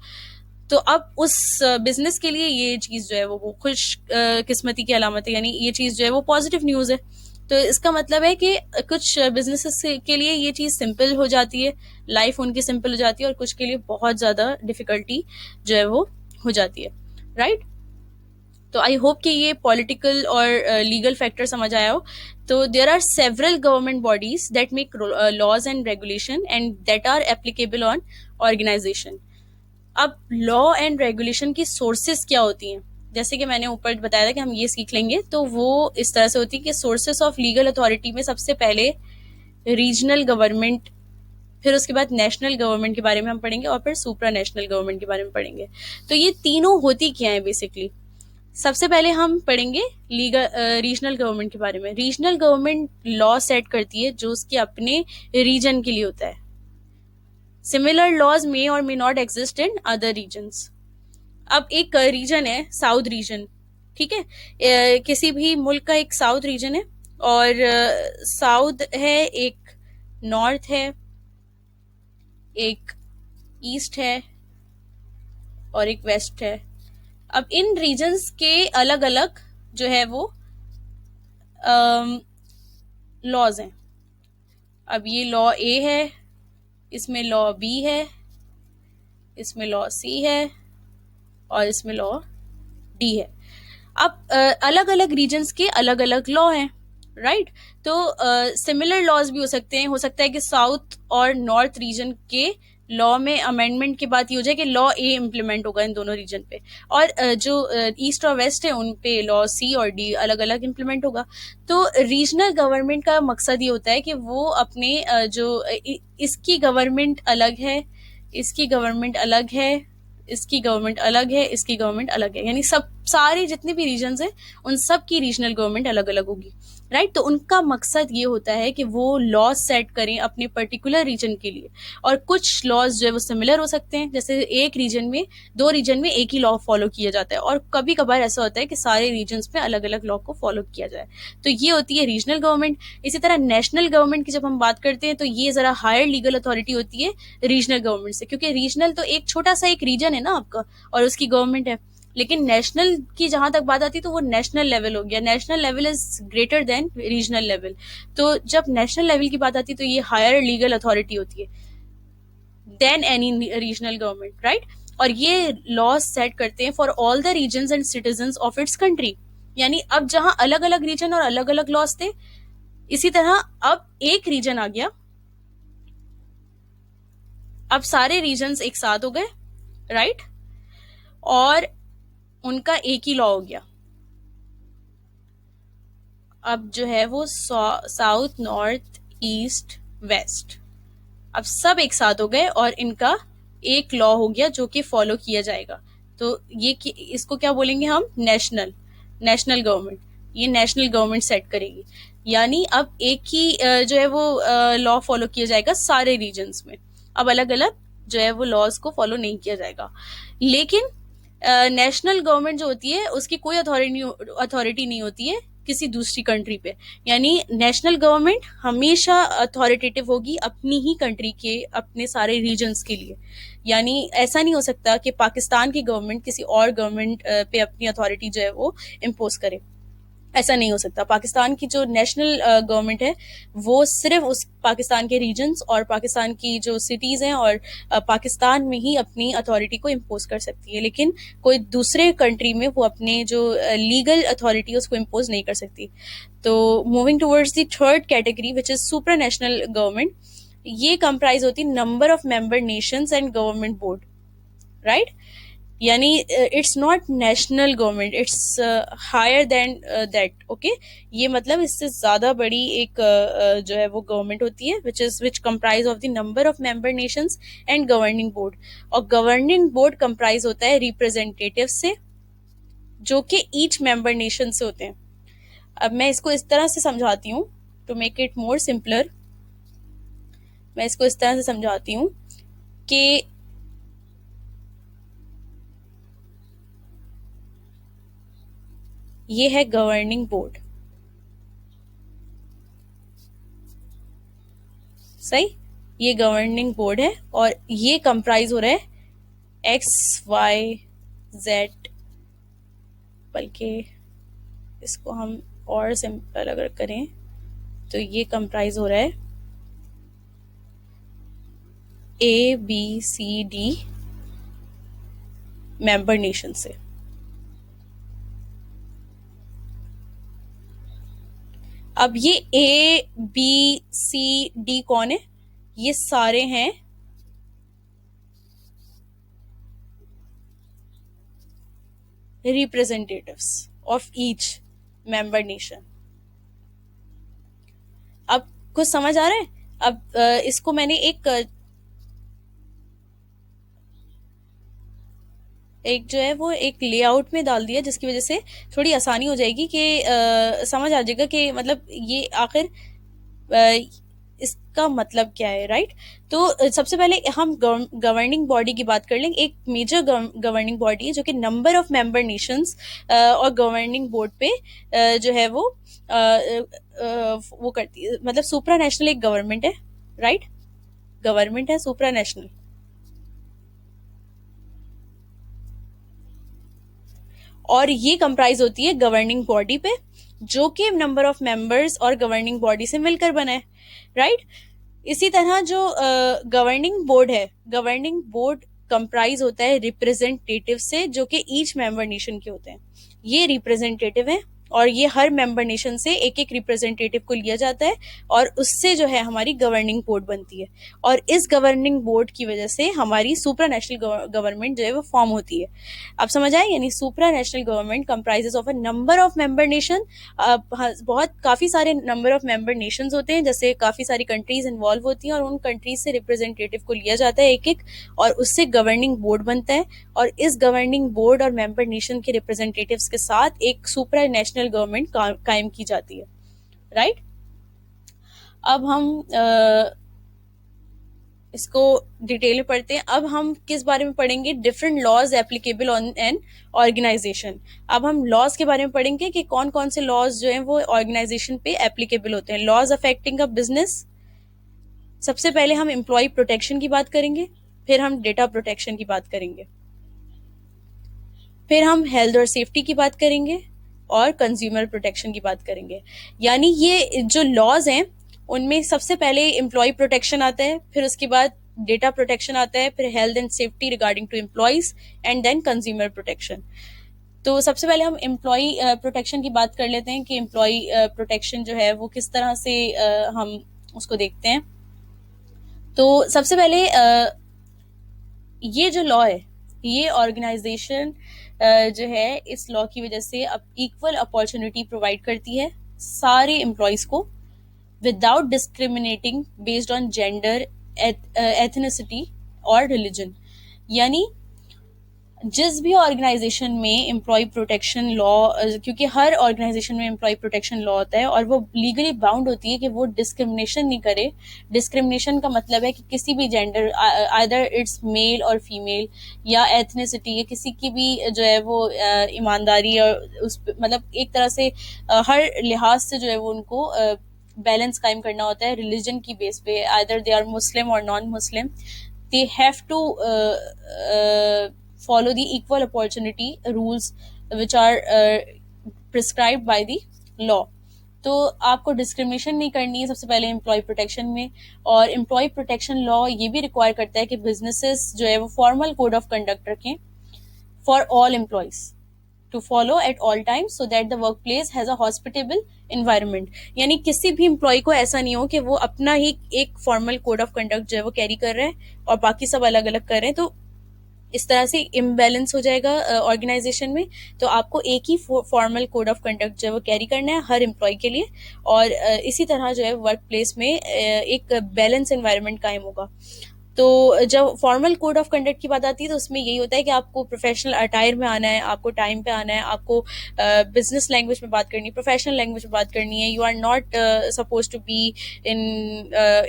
तो अब उस बिजनेस के लिए ये चीज जो है वो खुश किस्मती की अलामत है, यानी ये चीज जो है वो पॉजिटिव न्यूज है। तो इसका मतलब है कि कुछ बिजनेसेस के लिए ये चीज सिंपल हो जाती है, लाइफ उनकी सिंपल हो जाती है, और कुछ के लिए बहुत ज्यादा डिफिकल्टी जो है वो हो जाती है, राइट। तो आई होप कि ये पॉलिटिकल और लीगल फैक्टर समझ आया हो। तो there are several government bodies that make laws and regulation and that are applicable on organisation. अब लॉ एंड रेगुलेशन की सोर्सेज क्या होती हैं, जैसे कि मैंने ऊपर बताया था कि हम ये सीख लेंगे, तो वो इस तरह से होती है कि सोर्सेस ऑफ लीगल अथॉरिटी में सबसे पहले रीजनल गवर्नमेंट, फिर उसके बाद नेशनल गवर्नमेंट के बारे में हम पढ़ेंगे, और फिर सुप्रा नेशनल गवर्नमेंट के बारे में पढ़ेंगे। तो ये तीनों होती क्या है बेसिकली। सबसे पहले हम पढ़ेंगे लीगल रीजनल गवर्नमेंट के बारे में। रीजनल गवर्नमेंट लॉ सेट करती है जो उसके अपने रीजन के लिए होता है। सिमिलर लॉज मे और may not exist in other regions. अब एक रीजन है साउथ रीजन, ठीक है, किसी भी मुल्क का एक साउथ रीजन है, और साउथ है, एक नॉर्थ है, एक ईस्ट है, और एक वेस्ट है। अब इन रीजन्स के अलग अलग जो है वो लॉज हैं। अब ये लॉ ए है, इसमें लॉ बी है, इसमें लॉ सी है, और इसमें लॉ डी है। अब अलग अलग रीजन्स के अलग अलग लॉ हैं, राइट। तो सिमिलर लॉज भी हो सकता है कि साउथ और नॉर्थ रीजन के लॉ में अमेंडमेंट की बात ये हो जाए कि लॉ ए इम्प्लीमेंट होगा इन दोनों रीजन पे, और जो ईस्ट और वेस्ट है उन पे लॉ सी और डी अलग अलग इम्प्लीमेंट होगा। तो रीजनल गवर्नमेंट का मकसद ये होता है कि वो अपने इसकी गवर्नमेंट अलग है, इसकी गवर्नमेंट अलग है, इसकी गवर्नमेंट अलग है, इसकी गवर्नमेंट अलग है, यानी सब सारे जितने भी रीजन्स हैं उन सब की रीजनल गवर्नमेंट अलग अलग होगी, राइट। तो उनका मकसद ये होता है कि वो लॉ सेट करें अपने पर्टिकुलर रीजन के लिए, और कुछ लॉज जो है वो सिमिलर हो सकते हैं, जैसे एक रीजन में, दो रीजन में एक ही लॉ फॉलो किया जाता है, और कभी कभार ऐसा होता है कि सारे रीजन्स में अलग अलग लॉ को फॉलो किया जाए। तो ये होती है रीजनल गवर्नमेंट। इसी तरह नेशनल गवर्नमेंट की जब हम बात करते हैं तो ये जरा हायर लीगल अथॉरिटी होती है रीजनल गवर्नमेंट से, क्योंकि रीजनल तो एक छोटा सा एक रीजन है ना आपका, और उसकी गवर्नमेंट है। लेकिन नेशनल की जहां तक बात आती है तो वो नेशनल लेवल हो गया, national level is greater than regional level. तो जब नेशनल लेवल की बात आती है तो ये हायर लीगल अथॉरिटी होती है than any regional government, right. और ये लॉ सेट करते हैं for all the regions and citizens of its country. यानी अब जहां अलग अलग रीजन और अलग अलग लॉज थे, इसी तरह अब एक रीजन आ गया, अब सारे रीजन्स एक साथ हो गए, राइट, और उनका एक ही लॉ हो गया। अब जो है वो साउथ, नॉर्थ, ईस्ट, वेस्ट, अब सब एक साथ हो गए और इनका एक लॉ हो गया जो कि फॉलो किया जाएगा। तो ये इसको क्या बोलेंगे हम, नेशनल, नेशनल गवर्नमेंट। ये नेशनल गवर्नमेंट सेट करेगी, यानी अब एक ही जो है वो लॉ फॉलो किया जाएगा सारे रीजन्स में। अब अलग अलग जो है वो लॉज को फॉलो नहीं किया जाएगा। लेकिन नेशनल गवर्नमेंट जो होती है उसकी कोई अथॉरिटी नहीं होती है किसी दूसरी कंट्री पे। यानी नेशनल गवर्नमेंट हमेशा अथॉरिटेटिव होगी अपनी ही कंट्री के, अपने सारे रीजन्स के लिए। यानी ऐसा नहीं हो सकता कि पाकिस्तान की गवर्नमेंट किसी और गवर्नमेंट पे अपनी अथॉरिटी जो है वो इम्पोज करे, ऐसा नहीं हो सकता। पाकिस्तान की जो नेशनल गवर्नमेंट है वो सिर्फ उस पाकिस्तान के रीजन्स और पाकिस्तान की जो सिटीज हैं और पाकिस्तान में ही अपनी अथॉरिटी को इम्पोज कर सकती है, लेकिन कोई दूसरे कंट्री में वो अपने जो लीगल अथॉरिटी है उसको इम्पोज नहीं कर सकती। तो moving towards the third category which is supra national government, ये कंप्राइज होती number of member nations and government board, right. यानी it's not national government, it's higher than that, okay. ये मतलब इससे ज्यादा बड़ी एक जो है वो गवर्नमेंट होती है which comprise of the number of member nations and governing board. और गवर्निंग बोर्ड कंप्राइज होता है रिप्रेजेंटेटिव से, जो कि ईच मेंबर नेशन से होते हैं। अब मैं इसको इस तरह से समझाती हूँ to make it more simpler. मैं इसको इस तरह से समझाती हूँ कि ये है गवर्निंग बोर्ड, सही। ये गवर्निंग बोर्ड है और ये कंप्राइज हो रहा है एक्स, वाई, जेड, बल्कि इसको हम और सिंपल अगर करें तो ये कंप्राइज हो रहा है ए, बी, सी, डी मेंबर नेशन से। अब ये ए, बी, सी, डी कौन है, ये सारे हैं representatives of each member nation. अब कुछ समझ आ रहा है? अब इसको मैंने एक जो है वो एक लेआउट में डाल दिया, जिसकी वजह से थोड़ी आसानी हो जाएगी कि समझ आ जाएगा कि मतलब ये आखिर अ, इसका मतलब क्या है, राइट? तो सबसे पहले हम गवर्निंग बॉडी की बात कर लेंगे। एक मेजर गवर्निंग बॉडी है जो कि नंबर ऑफ मेंबर नेशंस और गवर्निंग बोर्ड पे जो है वो करती है, मतलब सुप्रा नेशनल एक गवर्नमेंट है, राइट? गवर्नमेंट है सुप्रा नेशनल, और ये कंप्राइज होती है गवर्निंग बॉडी पे, जो कि नंबर ऑफ मेंबर्स और गवर्निंग बॉडी से मिलकर बना है, राइट? इसी तरह जो गवर्निंग बोर्ड है, गवर्निंग बोर्ड कंप्राइज होता है रिप्रेजेंटेटिव से, जो कि ईच मेंबर नेशन के होते हैं। ये रिप्रेजेंटेटिव है, और ये हर मेंबर नेशन से एक एक रिप्रेजेंटेटिव को लिया जाता है, और उससे जो है हमारी गवर्निंग बोर्ड बनती है। और इस गवर्निंग बोर्ड की वजह से हमारी सुप्रा नेशनल गवर्नमेंट जो है वो फॉर्म होती है। अब समझ आए? यानी supra national government comprises of a number of member nation. बहुत काफी सारे नंबर ऑफ मेंबर नेशंस होते हैं, जैसे काफी सारी कंट्रीज इन्वॉल्व होती हैं, और उन कंट्रीज से रिप्रेजेंटेटिव को लिया जाता है एक एक, और उससे गवर्निंग बोर्ड बनता है। और इस गवर्निंग बोर्ड और मेंबर नेशन के रिप्रेजेंटेटिव्स के साथ एक सुप्रा नेशनल गवर्नमेंट कायम की जाती है, राइट? अब हम इसको डिटेल में पढ़ते हैं। अब हम किस बारे में पढ़ेंगे? Different laws applicable on an organization. अब हम लॉज के बारे में पढ़ेंगे कि कौन कौन से लॉज जो हैं वो ऑर्गेनाइजेशन पे एप्लीकेबल होते हैं। लॉज अफेक्टिंग अ बिजनेस, सबसे पहले हम एम्प्लॉय प्रोटेक्शन की बात करेंगे, फिर हम डेटा प्रोटेक्शन की बात करेंगे, फिर हम हेल्थ और सेफ्टी की बात करेंगे, और कंज्यूमर प्रोटेक्शन की बात करेंगे। यानी ये जो लॉज हैं उनमें सबसे पहले एम्प्लॉय प्रोटेक्शन आता है, फिर उसके बाद डेटा प्रोटेक्शन आता है, फिर health and safety regarding to employees, and then consumer protection. तो सबसे पहले हम एम्प्लॉय प्रोटेक्शन की बात कर लेते हैं कि एम्प्लॉय प्रोटेक्शन जो है वो किस तरह से हम उसको देखते हैं। तो सबसे पहले ये जो लॉ है, ये ऑर्गेनाइजेशन जो है इस लॉ की वजह से अब इक्वल अपॉर्चुनिटी प्रोवाइड करती है सारे एम्प्लॉयज को, without discriminating based on gender, ethnicity और रिलीजन। यानी जिस भी ऑर्गेनाइजेशन में एम्प्लॉय प्रोटेक्शन लॉ, क्योंकि हर ऑर्गेनाइजेशन में एम्प्लॉय प्रोटेक्शन लॉ होता है, और वो लीगली बाउंड होती है कि वो डिस्क्रिमिनेशन नहीं करे। डिस्क्रिमिनेशन का मतलब है कि किसी भी जेंडर, आइदर इट्स मेल और फीमेल, या एथनिसिटी, या किसी की भी जो है वो ईमानदारी, और उस मतलब एक तरह से हर लिहाज से जो है वो उनको बैलेंस कायम करना होता है रिलीजन की बेस पे, आइदर दे आर मुस्लिम और non Muslim, they have to follow the equal opportunity rules which are prescribed by the law. तो आपको डिस्क्रिमिनेशन नहीं करनी है सबसे पहले एम्प्लॉय प्रोटेक्शन में। और एम्प्लॉय प्रोटेक्शन लॉ ये भी रिक्वायर करता है कि बिजनेसेस जो है वो फॉर्मल कोड ऑफ कंडक्ट रखें for all employees to follow at all times, so that the work place has a hospitable environment. यानी किसी भी एम्प्लॉय को ऐसा नहीं हो कि वो अपना ही एक फॉर्मल कोड ऑफ कंडक्ट जो है वो कैरी कर रहे हैं और बाकी सब अलग अलग कर रहे हैं, तो इस तरह से इम्बैलेंस हो जाएगा ऑर्गेनाइजेशन में। तो आपको एक ही फॉर्मल कोड ऑफ कंडक्ट जो है वो कैरी करना है हर एम्प्लॉय के लिए, और इसी तरह जो है वर्क प्लेस में एक बैलेंस एनवायरनमेंट कायम होगा। तो जब फॉर्मल कोड ऑफ कंडक्ट की बात आती है तो उसमें यही होता है कि आपको प्रोफेशनल अटायर में आना है, आपको टाइम पे आना है, आपको बिजनेस लैंग्वेज में बात करनी है, प्रोफेशनल लैंग्वेज में बात करनी है। You are not suppose to be in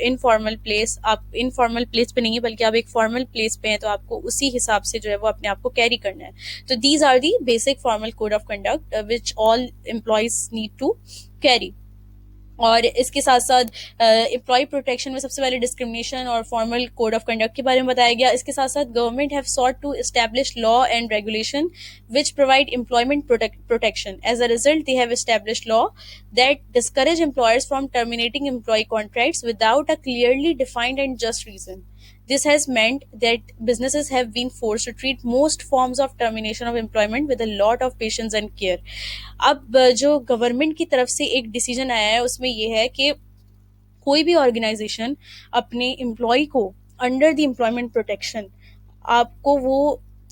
informal place. आप इनफॉर्मल प्लेस पे नहीं है, बल्कि आप एक फॉर्मल प्लेस पे हैं, तो आपको उसी हिसाब से जो है वो अपने आप को कैरी करना है। तो these are the basic formal code of conduct which all employees need to carry. और इसके साथ साथ एम्प्लॉय प्रोटेक्शन में सबसे पहले डिस्क्रिमिनेशन और फॉर्मल कोड ऑफ कंडक्ट के बारे में बताया गया। इसके साथ साथ government have sought to establish law and regulation which provide employment protection. As a result they have establish law that discourage employers from terminating employee contracts without a clearly defined and just reason. This has meant that businesses have been forced to treat most forms of termination of employment with a lot of patience and care. अब जो government की तरफ से एक decision आया है उसमें यह है कि कोई भी ऑर्गेनाइजेशन अपने एम्प्लॉय को अंडर द एम्प्लॉयमेंट प्रोटेक्शन आपको वो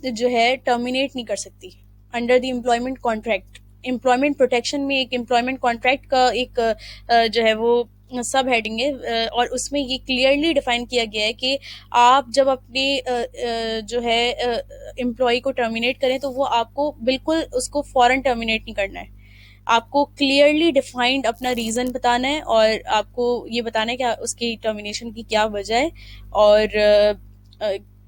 जो है टर्मिनेट नहीं कर सकती अंडर द एम्प्लॉयमेंट प्रोटेक्शन में एक एम्प्लॉयमेंट कॉन्ट्रैक्ट का एक जो है वो सब हेडिंग है, और उसमें ये क्लियरली डिफाइन किया गया है कि आप जब अपने जो है एम्प्लॉय को टर्मिनेट करें तो वो आपको बिल्कुल उसको फौरन टर्मिनेट नहीं करना है। आपको क्लियरली डिफाइंड अपना रीज़न बताना है और आपको ये बताना है कि उसकी टर्मिनेशन की क्या वजह है और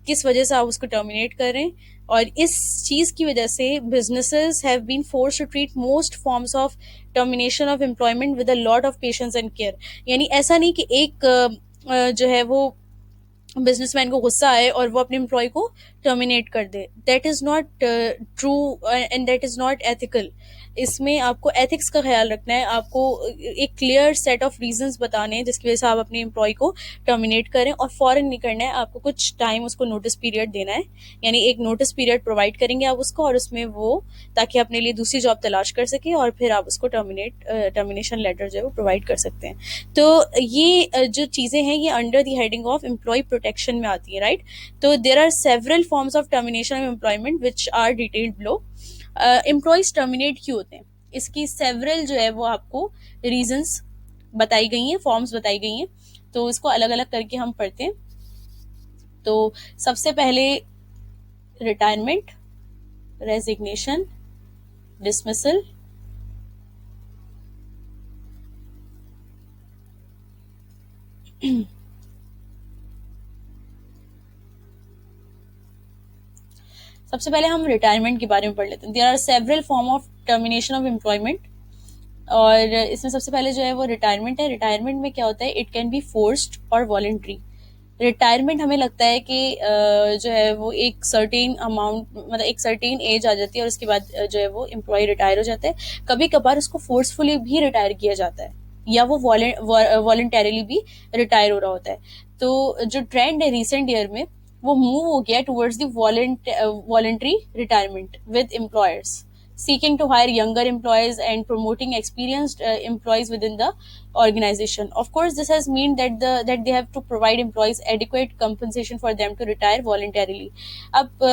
किस वजह से आप उसको टर्मिनेट कर रहे हैं। और इस चीज़ की वजह से businesses have been force to treat most forms of termination of employment with a lot of patience and care. यानी ऐसा नहीं कि एक जो है वो बिजनेसमैन को गुस्सा आए और वो अपने एम्प्लॉय को टर्मिनेट कर दे। That is not true and that is not ethical. इसमें आपको एथिक्स का ख्याल रखना है, आपको एक क्लियर सेट ऑफ रीजंस बताने हैं जिसकी वजह से आप अपने एम्प्लॉय को टर्मिनेट करें, और फॉरन नहीं करना है, आपको कुछ टाइम उसको नोटिस पीरियड देना है। यानी एक नोटिस पीरियड प्रोवाइड करेंगे आप उसको, और उसमें वो ताकि अपने लिए दूसरी जॉब तलाश कर सके, और फिर आप उसको टर्मिनेशन लेटर जो है वो प्रोवाइड कर सकते हैं। तो ये जो चीज़ें हैं ये under the heading of employee protection में आती है, राइट। तो there are several forms of termination of employment which are detailed below. Employees terminate क्यों होते हैं, इसकी सेवरल जो है वो आपको रीजंस बताई गई हैं, फॉर्म्स बताई गई हैं। तो इसको अलग अलग करके हम पढ़ते हैं। तो सबसे पहले रिटायरमेंट, रेजिग्नेशन, डिसमिसल, सबसे पहले हम रिटायरमेंट के बारे में पढ़ लेते हैं। There are several form of termination of employment, और इसमें सबसे पहले जो है वो रिटायरमेंट है। रिटायरमेंट में क्या होता है, इट कैन बी फोर्स्ड और वॉलंटरी। रिटायरमेंट हमें लगता है कि जो है वो एक सर्टेन अमाउंट, मतलब एक सर्टेन एज आ जाती है और उसके बाद जो है वो एम्प्लॉय रिटायर हो जाता है। कभी कभार उसको फोर्सफुली भी रिटायर किया जाता है, या वो वॉलंटरीली भी रिटायर हो रहा होता है। तो जो ट्रेंड है रिसेंट ईयर में, वो मूव हो गया towards the voluntary retirement with employers seeking to hire younger employees and promoting experienced employees within the organization. Of course, this has meant that they have to provide employees adequate compensation for them to retire voluntarily. अब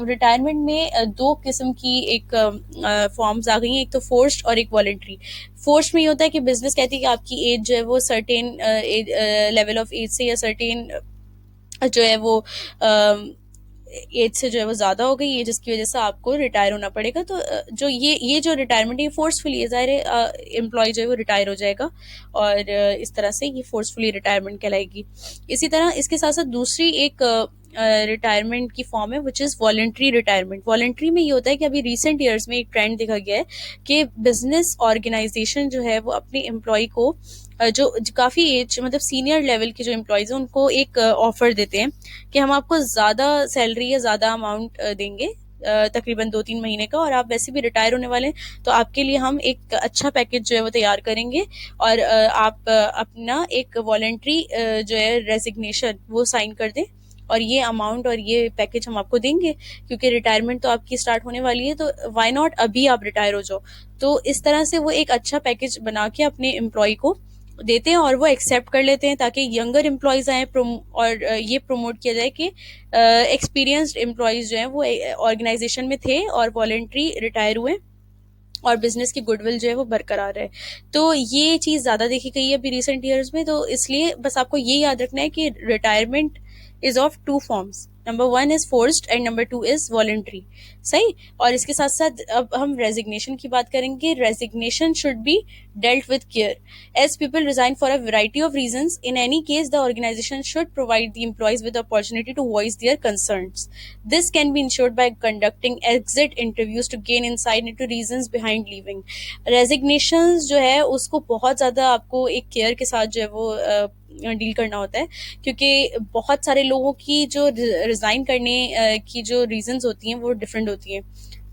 retirement में दो किस्म की एक forms आ गई हैं, एक तो फोर्स्ड और एक वॉलंटरी। फोर्स्ड में ये होता है कि बिजनेस कहती है कि आपकी एज जो है वो सर्टेन लेवल ऑफ एज से या सर्टेन जो है वो एज से जो है वो ज़्यादा हो गई है, जिसकी वजह से आपको रिटायर होना पड़ेगा। तो जो ये जो रिटायरमेंट है फोर्सफुली है, ज़ाहिर है एम्प्लॉय जो है वो रिटायर हो जाएगा, और इस तरह से ये फोर्सफुली रिटायरमेंट कहलाएगी। इसी तरह इसके साथ साथ दूसरी एक रिटायरमेंट की फॉर्म है which is voluntary retirement. Voluntary में ये होता है कि अभी रिसेंट ईयर्स में एक ट्रेंड देखा गया है कि बिजनेस ऑर्गेनाइजेशन जो है वो अपने एम्प्लॉय को जो काफ़ी एज मतलब सीनियर लेवल के जो एम्प्लॉयज़ हैं उनको एक ऑफर देते हैं कि हम आपको ज़्यादा सैलरी या ज़्यादा अमाउंट देंगे, तकरीबन 2-3 महीने का, और आप वैसे भी रिटायर होने वाले हैं तो आपके लिए हम एक अच्छा पैकेज जो है वो तैयार करेंगे, और आप अपना एक वॉलंटरी जो है रेजिग्नेशन वो साइन कर दें, और ये अमाउंट और ये पैकेज हम आपको देंगे, क्योंकि रिटायरमेंट तो आपकी स्टार्ट होने वाली है, तो वाई नॉट अभी आप रिटायर हो जाओ। तो इस तरह से वो एक अच्छा पैकेज बना के अपने एम्प्लॉय को देते हैं और वो एक्सेप्ट कर लेते हैं, ताकि यंगर एम्प्लॉयज़ आए, और ये प्रमोट किया जाए कि एक्सपीरियंस्ड एम्प्लॉयज़ जो हैं वो ऑर्गेनाइजेशन में थे और वॉलंटरी रिटायर हुए, और बिजनेस की गुडविल जो है वो बरकरार है। तो ये चीज़ ज़्यादा देखी गई है अभी रिसेंट ईयर्स में। तो इसलिए बस आपको ये याद रखना है कि retirement is of two forms, number 1 is forced and number 2 is voluntary. सही। और इसके साथ साथ अब हम रेजिग्नेशन की बात करेंगे। Resignation should be dealt with care. As people resign for a variety of reasons, in any case, the organization should provide the employees with the opportunity to voice their concerns. This can be ensured by conducting exit interviews to gain insight into reasons behind leaving. Resignations जो है उसको बहुत ज़्यादा आपको एक care के साथ जो है वो डील करना होता है, क्योंकि बहुत सारे लोगों की जो रिज़ाइन करने की जो रीजंस होती हैं वो डिफरेंट होती हैं,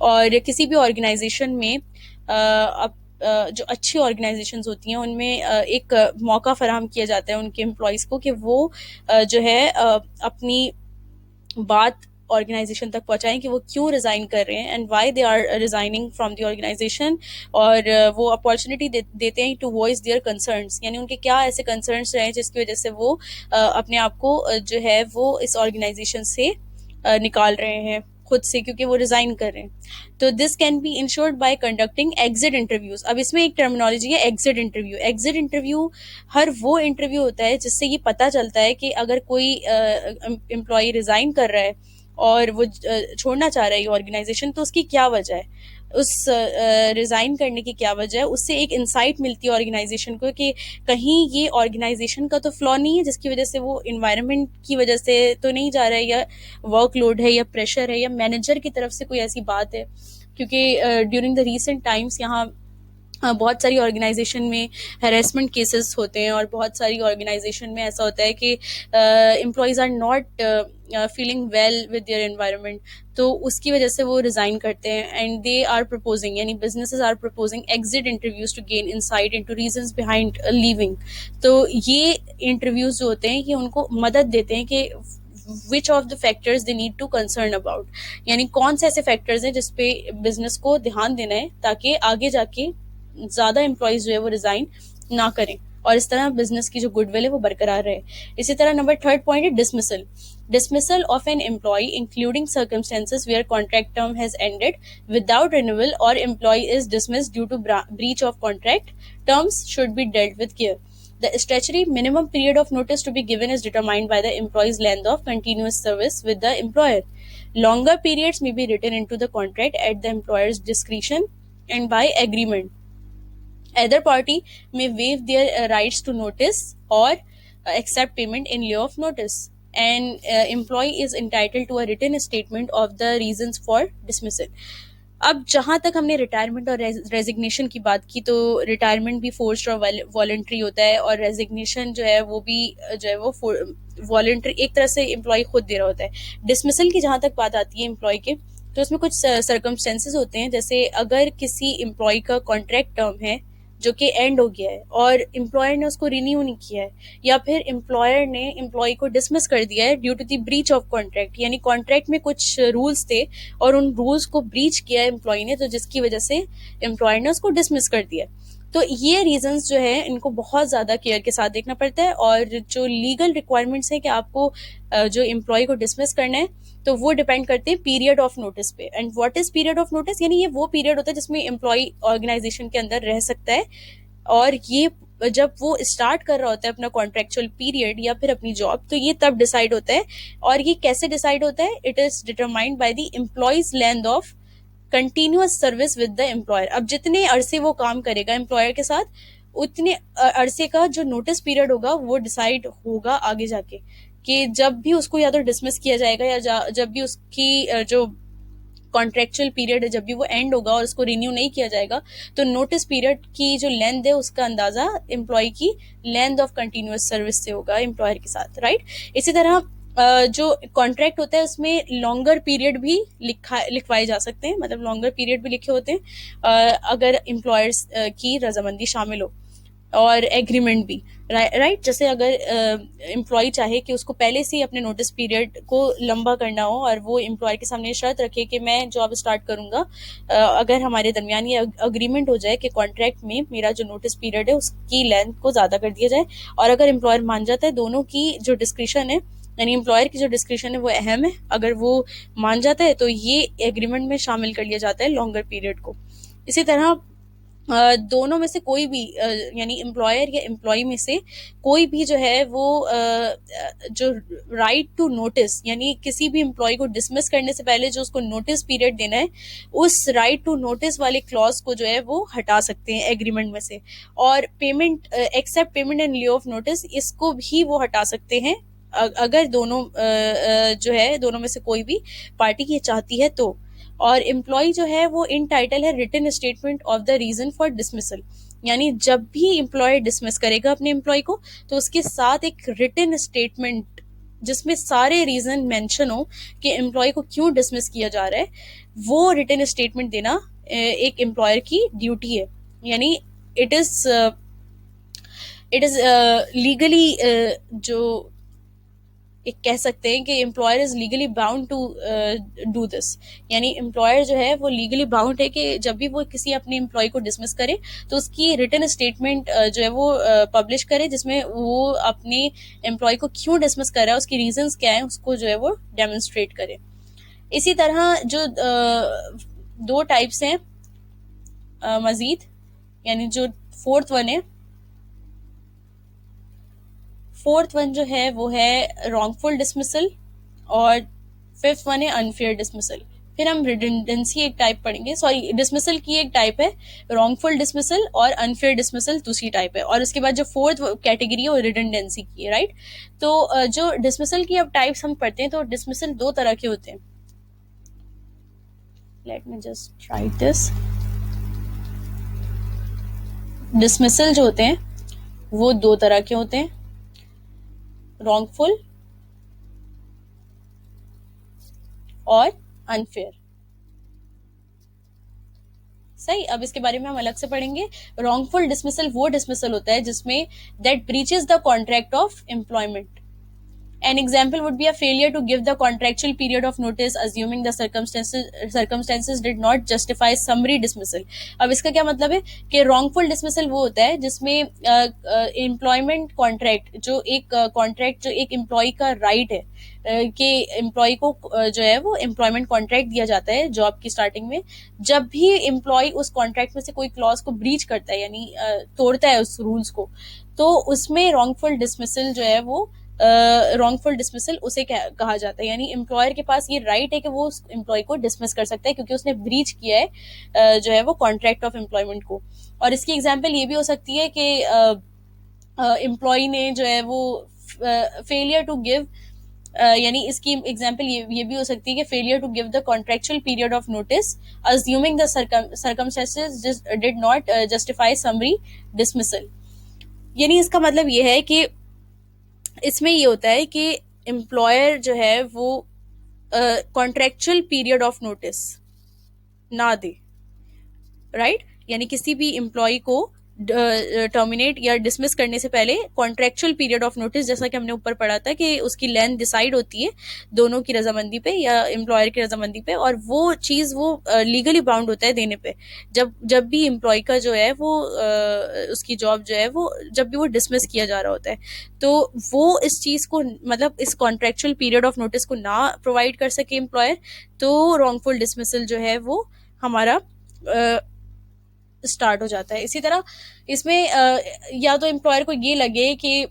और किसी भी ऑर्गेनाइजेशन में अब जो अच्छी ऑर्गेनाइजेशंस होती हैं उनमें एक मौका फराहम किया जाता है उनके एम्प्लॉयज़ को कि वो जो है अपनी बात ऑर्गेनाइजेशन तक पहुंचाएं कि वो क्यों रिज़ाइन कर रहे हैं and why they are resigning from the organisation, और वो अपॉर्चुनिटी देते हैं टू वॉइस देयर कंसर्न्स, यानी उनके क्या ऐसे कंसर्न्स रहे हैं जिसकी वजह से वो अपने आप को जो है वो इस ऑर्गेनाइजेशन से निकाल रहे हैं। खुद से, क्योंकि वो रिजाइन कर रहे हैं। तो this can be insured bye conducting exit interviews. अब इसमें एक टर्मिनोलॉजी है एग्जिट इंटरव्यू। एग्जिट इंटरव्यू हर वो इंटरव्यू होता है जिससे ये पता चलता है कि अगर कोई एम्प्लॉय रिजाइन कर रहा है और वो छोड़ना चाह रहा है ये ऑर्गेनाइजेशन, तो उसकी क्या वजह है, उस रिजाइन करने की क्या वजह है। उससे एक इंसाइट मिलती है ऑर्गेनाइजेशन को कि कहीं ये ऑर्गेनाइजेशन का तो फ्लॉ नहीं है जिसकी वजह से वो इन्वायरमेंट की वजह से तो नहीं जा रहा है, या वर्कलोड है, या प्रेशर है, या मैनेजर की तरफ से कोई ऐसी बात है। क्योंकि ड्यूरिंग द रीसेंट टाइम्स यहाँ बहुत सारी ऑर्गेनाइजेशन में हैरेसमेंट केसेस होते हैं, और बहुत सारी ऑर्गेनाइजेशन में ऐसा होता है कि employees are not feeling well with their environment, तो उसकी वजह से वो रिज़ाइन करते हैं। एंड दे आर प्रपोजिंग, यानी businesses are proposing exit interviews to gain insight into reasons behind leaving. तो ये इंटरव्यूज जो होते हैं ये उनको मदद देते हैं कि which of the factors they need to concern about, यानी कौन से ऐसे फैक्टर्स हैं जिसपे बिजनेस को ध्यान देना है ताकि आगे जाके ज्यादा एम्प्लॉयज जो है वो रिजाइन ना करें, और इस तरह बिजनेस की जो गुडविल है वो बरकरार रहे। इसी तरह नंबर थर्ड पॉइंट है dismissal. Dismissal of an employee, including circumstances where contract term has ended without renewal or employee is dismissed due to breach of contract terms, should be dealt with care. The statutory minimum period of notice to be given is determined by the employee's length of continuous service with the employer. Longer periods may be written into the contract at the employer's discretion and by agreement. Either party may waive their rights to notice or accept payment in lieu of notice. An employee is entitled to a written statement of the reasons for dismissal. अब जहां तक हमने retirement और resignation की बात की, तो retirement भी फोर्स्ड और वॉलंटरी होता है, और रेजिग्नेशन जो है वो भी जो है वो वॉलंटरी, एक तरह से एम्प्लॉय खुद दे रहा होता है। डिसमिसल की जहां तक बात आती है एम्प्लॉय के, तो उसमें कुछ सर्कमस्टेंसेस होते हैं, जैसे अगर किसी एम्प्लॉय का कॉन्ट्रैक्ट टर्म है जो कि एंड हो गया है और एम्प्लॉयर ने उसको रिन्यू नहीं किया है, या फिर एम्प्लॉयर ने एम्प्लॉय को डिसमिस कर दिया है due to the breach of contract, यानी कॉन्ट्रैक्ट में कुछ रूल्स थे और उन रूल्स को ब्रीच किया है एम्प्लॉय ने, तो जिसकी वजह से एम्प्लॉयर ने उसको डिसमिस कर दिया। तो ये रीजंस जो है इनको बहुत ज़्यादा केयर के साथ देखना पड़ता है, और जो लीगल रिक्वायरमेंट्स है कि आपको जो एम्प्लॉय को डिसमिस करना है, तो वो डिपेंड करते हैं पीरियड ऑफ नोटिस पे। And what is period of notice, यानी ये वो पीरियड होता है जिसमें एम्प्लॉय ऑर्गेनाइजेशन के अंदर रह सकता है, और ये जब वो स्टार्ट कर रहा होता है अपना कॉन्ट्रेक्चुअल पीरियड या फिर अपनी जॉब, तो ये तब डिसाइड होता है। और ये कैसे डिसाइड होता है, it is determined by the employees length of continuous service with the employer. अब जितने अरसे वो काम करेगा एम्प्लॉयर के साथ, उतने अरसे का जो नोटिस पीरियड होगा वो डिसाइड होगा आगे जाके, कि जब भी उसको या तो डिसमिस किया जाएगा या जब भी उसकी जो कॉन्ट्रेक्चुअल पीरियड है जब भी वो एंड होगा और उसको रिन्यू नहीं किया जाएगा, तो नोटिस पीरियड की जो लेंथ है उसका अंदाजा एम्प्लॉय की लेंथ ऑफ कंटिन्यूअस सर्विस से होगा एम्प्लॉयर के साथ, राइट। इसी तरह जो कॉन्ट्रैक्ट होता है उसमें लॉन्गर पीरियड भी लिखवाए जा सकते हैं, मतलब लॉन्गर पीरियड भी लिखे होते हैं अगर एम्प्लॉयर्स की रजामंदी शामिल हो, और एग्रीमेंट भी, राइट। जैसे अगर एम्प्लॉय चाहे कि उसको पहले से ही अपने नोटिस पीरियड को लंबा करना हो, और वो एम्प्लॉय के सामने शर्त रखे कि मैं जॉब स्टार्ट करूंगा अगर हमारे दरमियान ये अग्रीमेंट हो जाए कि कॉन्ट्रैक्ट में मेरा जो नोटिस पीरियड है उसकी लेंथ को ज़्यादा कर दिया जाए, और अगर एम्प्लॉयर मान जाता है, दोनों की जो डिस्क्रिप्शन है, यानी एम्प्लॉयर की जो डिस्क्रिप्शन है वो अहम है, अगर वो मान जाता है तो ये एग्रीमेंट में शामिल कर लिया जाता है लॉन्गर पीरियड को। इसी तरह दोनों में से कोई भी यानी एम्प्लॉयर या एम्प्लॉय में से कोई भी जो है वो जो राइट टू नोटिस, यानी किसी भी एम्प्लॉय को डिसमिस करने से पहले जो उसको नोटिस पीरियड देना है, उस राइट टू नोटिस वाले क्लॉज को जो है वो हटा सकते हैं एग्रीमेंट में से। और payment, except payment in lieu of notice, इसको भी वो हटा सकते हैं अगर दोनों जो है दोनों में से कोई भी पार्टी ये चाहती है तो। और एम्प्लॉय जो है वो इन टाइटल है written statement of the reason for dismissal, यानी जब भी एम्प्लॉय डिसमिस करेगा अपने एम्प्लॉय को, तो उसके साथ एक रिटन स्टेटमेंट जिसमें सारे रीजन मेंशन हो कि एम्प्लॉय को क्यों डिसमिस किया जा रहा है, वो रिटन स्टेटमेंट देना एक एम्प्लॉयर की ड्यूटी है। यानी इट इज लीगली जो एक कह सकते हैं कि employer is legally bound to do this, यानी एम्प्लॉयर जो है वो लीगली बाउंड है कि जब भी वो किसी अपने एम्प्लॉय को डिसमिस करे तो उसकी रिटन स्टेटमेंट जो है वो पब्लिश करे, जिसमें वो अपने एम्प्लॉय को क्यों डिसमिस कर रहा है, उसकी रीजंस क्या है, उसको जो है वो डेमोन्स्ट्रेट करे। इसी तरह जो दो टाइप्स हैं मजीद, यानी जो फोर्थ वन है, फोर्थ वन जो है वो है रॉन्गफुल डिसमिसल, और फिफ्थ वन है अनफेयर डिसमिसल। फिर हम रिडंडेंसी एक टाइप पढ़ेंगे, सॉरी डिसमिसल की एक टाइप है रॉन्गफुल डिसमिसल, और अनफेयर डिसमिसल दूसरी टाइप है, और उसके बाद जो फोर्थ कैटेगरी है वो रिडंडेंसी की है, राइट। तो जो डिसमिसल की अब टाइप्स हम पढ़ते हैं, तो डिसमिसल दो तरह के होते हैं। Let me just right this. Dismissal जो होते हैं वो दो तरह के होते हैं, रॉन्गफुल और अनफेयर। सही, अब इसके बारे में हम अलग से पढ़ेंगे। रॉन्गफुल डिसमिसल वो डिसमिसल होता है जिसमें that breaches the contract of employment. An example would be a failure to give the contractual period of notice, assuming the circumstances did not justify summary dismissal. अब इसका क्या मतलब है कि wrongful dismissal वो होता है जिसमें employment contract, जो एक contract जो एक employee का right है कि एम्प्लॉय को जो है वो एम्प्लॉयमेंट कॉन्ट्रैक्ट दिया जाता है जॉब की स्टार्टिंग में। जब भी एम्प्लॉय उस कॉन्ट्रैक्ट में से कोई क्लॉज को ब्रीच करता है, यानी तोड़ता है उस रूल्स को, तो उसमें रॉन्गफुल डिसमिसल जो है वो रॉन्गफुल डिसमिसल उसे कहा जाता है। यानी एम्प्लॉयर के पास ये राइट है कि वो उस एम्प्लॉय को डिसमिस कर सकता है क्योंकि उसने ब्रीच किया है जो है वो कॉन्ट्रैक्ट ऑफ एम्प्लॉयमेंट को। और इसकी एग्जांपल ये भी हो सकती है कि एम्प्लॉय ने जो है वो फेलियर टू गिव, यानी इसकी एग्जांपल ये भी हो सकती है कि failure to give the contractual period of notice assuming the circumstances did not justify summary dismissal. यानी इसका मतलब ये है कि इसमें ये होता है कि एम्प्लॉयर जो है वो कॉन्ट्रेक्चुअल पीरियड ऑफ नोटिस ना दे, राइट। यानी किसी भी एम्प्लॉय को टर्मिनेट या डिसमिस करने से पहले कॉन्ट्रेक्चुअल पीरियड ऑफ नोटिस, जैसा कि हमने ऊपर पढ़ा था कि उसकी लेंथ डिसाइड होती है दोनों की रजामंदी पे या एम्प्लॉयर की रजामंदी पे, और वो चीज़ वो लीगली बाउंड होता है देने पे। जब जब भी एम्प्लॉय का जो है वो उसकी जॉब जो है वो जब भी वो डिसमिस किया जा रहा होता है, तो वो इस चीज़ को, मतलब इस कॉन्ट्रेक्चुअल पीरियड ऑफ नोटिस को ना प्रोवाइड कर सके एम्प्लॉयर, तो रॉन्गफुल डिसमिसल जो है वो हमारा स्टार्ट हो जाता है। इसी तरह इसमें या तो एम्प्लॉयर को ये लगे कि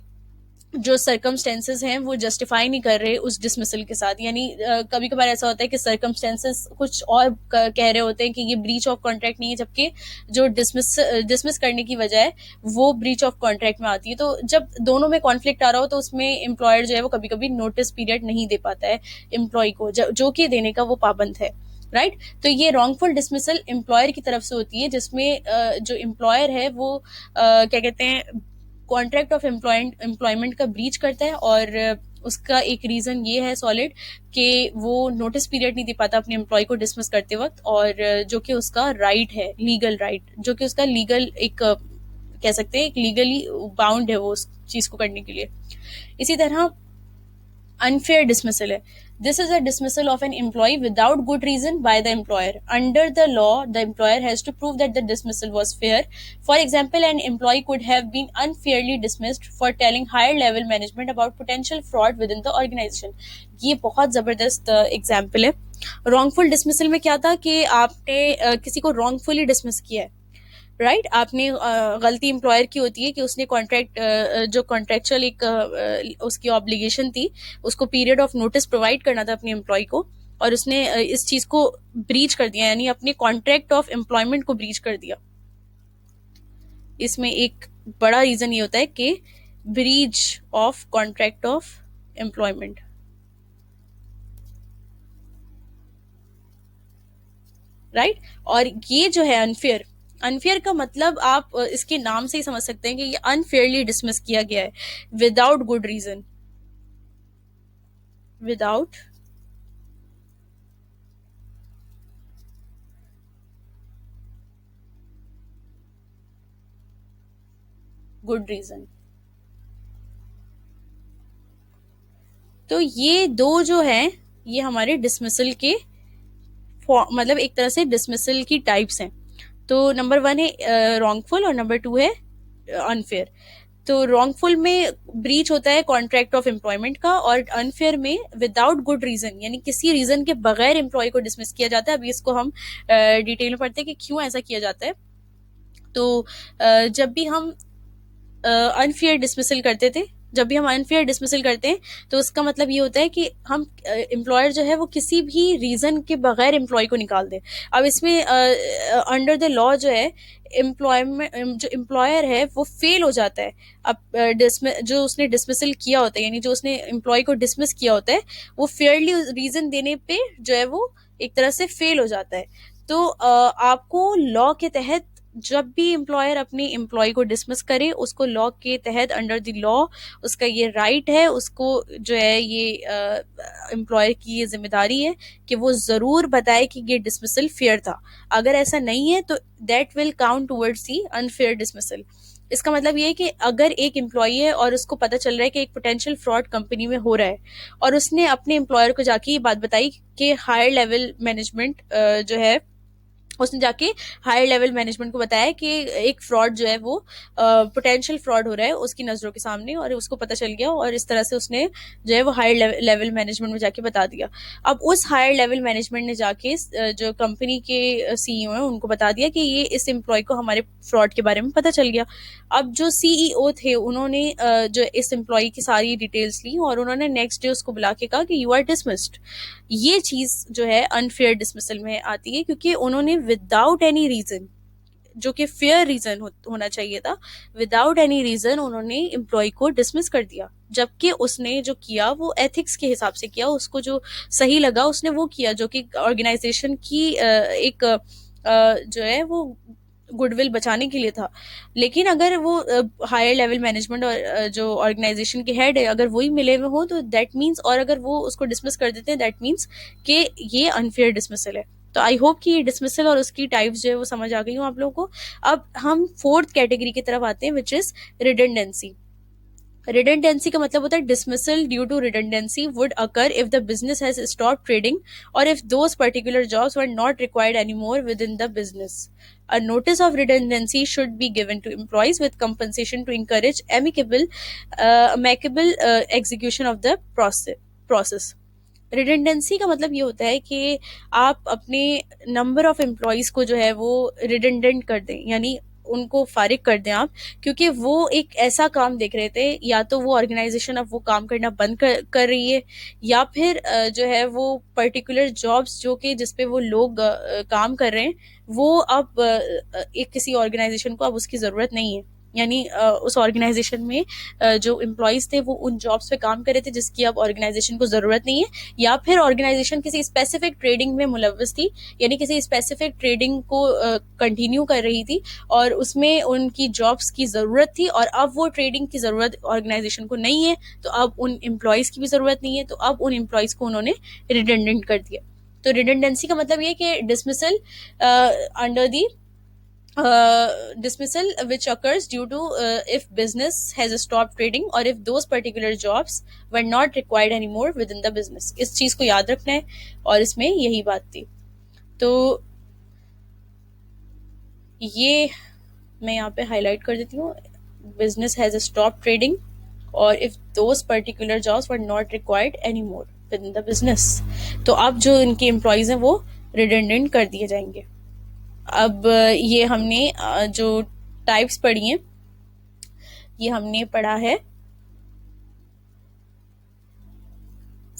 जो सर्कमस्टेंसेस हैं वो जस्टिफाई नहीं कर रहे उस डिसमिसल के साथ, यानी कभी कभार ऐसा होता है कि सर्कमस्टेंसेस कुछ और कह रहे होते हैं कि ये ब्रीच ऑफ कॉन्ट्रैक्ट नहीं है, जबकि जो डिसमिस करने की वजह है वो ब्रीच ऑफ कॉन्ट्रैक्ट में आती है। तो जब दोनों में कॉन्फ्लिक्ट आ रहा हो तो उसमें एम्प्लॉयर जो है वो कभी कभी नोटिस पीरियड नहीं दे पाता है एम्प्लॉय को, जो कि देने का वो पाबंद है, राइट। तो ये रॉन्गफुल डिसमिसल एम्प्लॉयर की तरफ से होती है जिसमें जो एम्प्लॉयर है वो क्या कहते हैं कॉन्ट्रैक्ट ऑफ एम्प्लॉयमेंट का ब्रीच करता है, और उसका एक रीजन ये है सॉलिड कि वो नोटिस पीरियड नहीं दे पाता अपने एम्प्लॉय को डिसमिस करते वक्त, और जो कि उसका राइट है, लीगल राइट, जो कि उसका लीगल एक कह सकते हैं एक लीगली बाउंड है वो उस चीज को करने के लिए। इसी तरह unfair dismissal है, this is a dismissal of an employee without good reason by the employer. Under the law, the employer has to prove that the dismissal was fair. For example, an employee could have been unfairly dismissed for telling higher level management about potential fraud within the organization. ये बहुत जबरदस्त example है। Wrongful dismissal में क्या था कि आपने किसी को रॉन्गफुली डिसमिस किया है, राइट। आपने गलती एम्प्लॉयर की होती है कि उसने कॉन्ट्रैक्ट जो कॉन्ट्रेक्चुअल एक उसकी ऑब्लिगेशन थी, उसको पीरियड ऑफ नोटिस प्रोवाइड करना था अपने एम्प्लॉय को, और उसने इस चीज को ब्रीच कर दिया, यानी अपने कॉन्ट्रैक्ट ऑफ एम्प्लॉयमेंट को ब्रीच कर दिया। इसमें एक बड़ा रीजन ये होता है कि breach of contract of employment, right. और ये जो है अनफेयर, अनफेयर का मतलब आप इसके नाम से ही समझ सकते हैं कि ये अनफेयरली डिसमिस किया गया है without good reason, without good reason. तो ये दो जो है ये हमारे डिसमिसल के मतलब एक तरह से डिसमिसल की टाइप्स हैं। तो नंबर वन है रॉन्गफुल और नंबर टू है अनफेयर। तो रॉन्गफुल में ब्रीच होता है कॉन्ट्रैक्ट ऑफ एम्प्लॉयमेंट का, और अनफेयर में विदाउट गुड रीजन, यानी किसी रीजन के बगैर एम्प्लॉय को डिसमिस किया जाता है। अभी इसको हम डिटेल में पढ़ते हैं कि क्यों ऐसा किया जाता है। तो जब भी हम अनफेयर डिसमिसल करते थे जब भी हम अनफेयर डिसमिसल करते हैं, तो उसका मतलब ये होता है कि हम एम्प्लॉयर जो है वो किसी भी रीजन के बगैर एम्प्लॉय को निकाल दे। अब इसमें अंडर द लॉ जो है, एम्प्लॉयमेंट जो एम्प्लॉयर है वो फेल हो जाता है। अब जो उसने डिसमिसल किया होता है, यानी जो उसने एम्प्लॉय को डिसमिस किया होता है, वो फेयरली रीजन देने पे जो है वो एक तरह से फेल हो जाता है। तो आपको लॉ के तहत जब भी एम्प्लॉयर अपनी एम्प्लॉय को डिसमिस करे, उसको लॉ के तहत अंडर द लॉ उसका ये राइट है, उसको जो है ये एम्प्लॉयर की ये जिम्मेदारी है कि वो जरूर बताए कि ये डिसमिसल फेयर था। अगर ऐसा नहीं है तो that will count towards the unfair dismissal. इसका मतलब ये है कि अगर एक एम्प्लॉय है और उसको पता चल रहा है कि एक पोटेंशियल फ्रॉड कंपनी में हो रहा है, और उसने अपने एम्प्लॉयर को जाके ये बात बताई कि हायर लेवल मैनेजमेंट जो है, उसने जाके हायर लेवल मैनेजमेंट को बताया कि एक फ्रॉड जो है वो पोटेंशियल फ्रॉड हो रहा है उसकी नजरों के सामने, और उसको पता चल गया, और इस तरह से उसने जो है वो हायर लेवल मैनेजमेंट में जाके बता दिया। अब उस हायर लेवल मैनेजमेंट ने जाके जो कंपनी के सीईओ हैं उनको बता दिया कि ये इस एम्प्लॉय को हमारे फ्रॉड के बारे में पता चल गया। अब जो सीईओ थे उन्होंने जो इस एम्प्लॉय की सारी डिटेल्स ली, और उन्होंने नेक्स्ट डे उसको बुला के कहा कि यू आर डिसमिस्ड। ये चीज जो है अनफेयर डिसमिसल में आती है, क्योंकि उन्होंने विदाउट एनी रीजन, जो कि फेयर रीजन होना चाहिए था, विदाउट एनी रीजन उन्होंने एम्प्लॉय को डिसमिस कर दिया। जबकि उसने जो किया वो एथिक्स के हिसाब से किया, उसको जो सही लगा उसने वो किया, जो कि ऑर्गेनाइजेशन की एक जो है वो गुडविल बचाने के लिए था। लेकिन अगर वो हायर लेवल मैनेजमेंट और जो ऑर्गेनाइजेशन के हेड है अगर वही मिले हुए हो, तो दैट मीन्स, और अगर वो उसको डिसमिस कर देते हैं, दैट मीन्स कि ये अनफेयर डिसमिसल है। तो आई होप कि ये डिसमिसल और उसकी टाइप्स जो है वो समझ आ गई हो आप लोगों को। अब हम फोर्थ कैटेगरी की तरफ आते हैं, विच इज रिडंडेंसी। रिडंडेंसी का मतलब होता है dismissal due to redundancy would occur if the business has stop trading और if those particular jobs were not required anymore within the business. A notice of redundancy should be given to employees with compensation to encourage amicable execution of the process. Redundancy का मतलब ये होता है कि आप अपने number of employees को जो है वो रिडंडेंट कर दें, यानी उनको फारिग कर दें आप, क्योंकि वो एक ऐसा काम देख रहे थे, या तो वो ऑर्गेनाइजेशन अब वो काम करना बंद कर रही है, या फिर जो है वो पर्टिकुलर जॉब्स जो कि जिसपे वो लोग काम कर रहे हैं, वो अब एक किसी ऑर्गेनाइजेशन को अब उसकी ज़रूरत नहीं है। यानी उस ऑर्गेनाइजेशन में जो एम्प्लॉयज थे वो उन जॉब्स पे काम कर रहे थे जिसकी अब ऑर्गेनाइजेशन को ज़रूरत नहीं है, या फिर ऑर्गेनाइजेशन किसी स्पेसिफिक ट्रेडिंग में मुलव्वस थी, यानी किसी स्पेसिफिक ट्रेडिंग को कंटिन्यू कर रही थी और उसमें उनकी जॉब्स की ज़रूरत थी, और अब वो ट्रेडिंग की ज़रूरत ऑर्गेनाइजेशन को नहीं है, तो अब उन एम्प्लॉयज़ की भी ज़रूरत नहीं है, तो अब उन एम्प्लॉयज़ को उन्होंने रिडंडेंट कर दिया। तो रिडंडेंसी का मतलब ये कि dismissal under the dismissal which occurs due to if business has stopped trading or if those particular jobs were not required anymore within the business। इस चीज को याद रखना है, और इसमें यही बात थी। तो ये मैं यहाँ पे हाईलाइट कर देती हूँ, बिजनेस हैज स्टॉप ट्रेडिंग और if those particular jobs were not required any more with in the business, तो अब जो इनके एम्प्लॉयज हैं वो रिडंडेंट कर दिए जाएंगे। अब ये हमने जो टाइप्स पढ़ी हैं, ये हमने पढ़ा है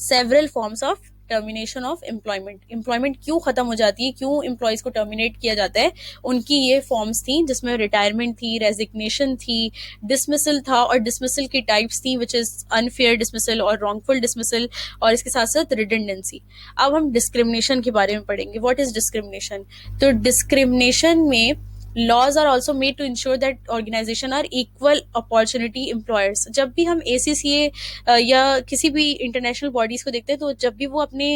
several forms of termination of employment. Employment क्यों खत्म हो जाती है, क्यों एम्प्लॉयज को टर्मिनेट किया जाता है, उनकी ये फॉर्म्स थी जिसमें रिटायरमेंट थी, रेजिग्नेशन थी, डिसमिसल था, और डिसमिसल की टाइप्स थी विच इज अनफेयर डिसमिसल और रॉन्गफुल डिसमिसल, और इसके साथ साथ रिडंडेंसी। अब हम डिस्क्रिमिनेशन के बारे में पढ़ेंगे। What is discrimination? तो डिस्क्रिमिनेशन में laws are also made to ensure that organization are equal opportunity employers। जब भी हम ACCA या किसी भी इंटरनेशनल बॉडीज को देखते हैं, तो जब भी वो अपने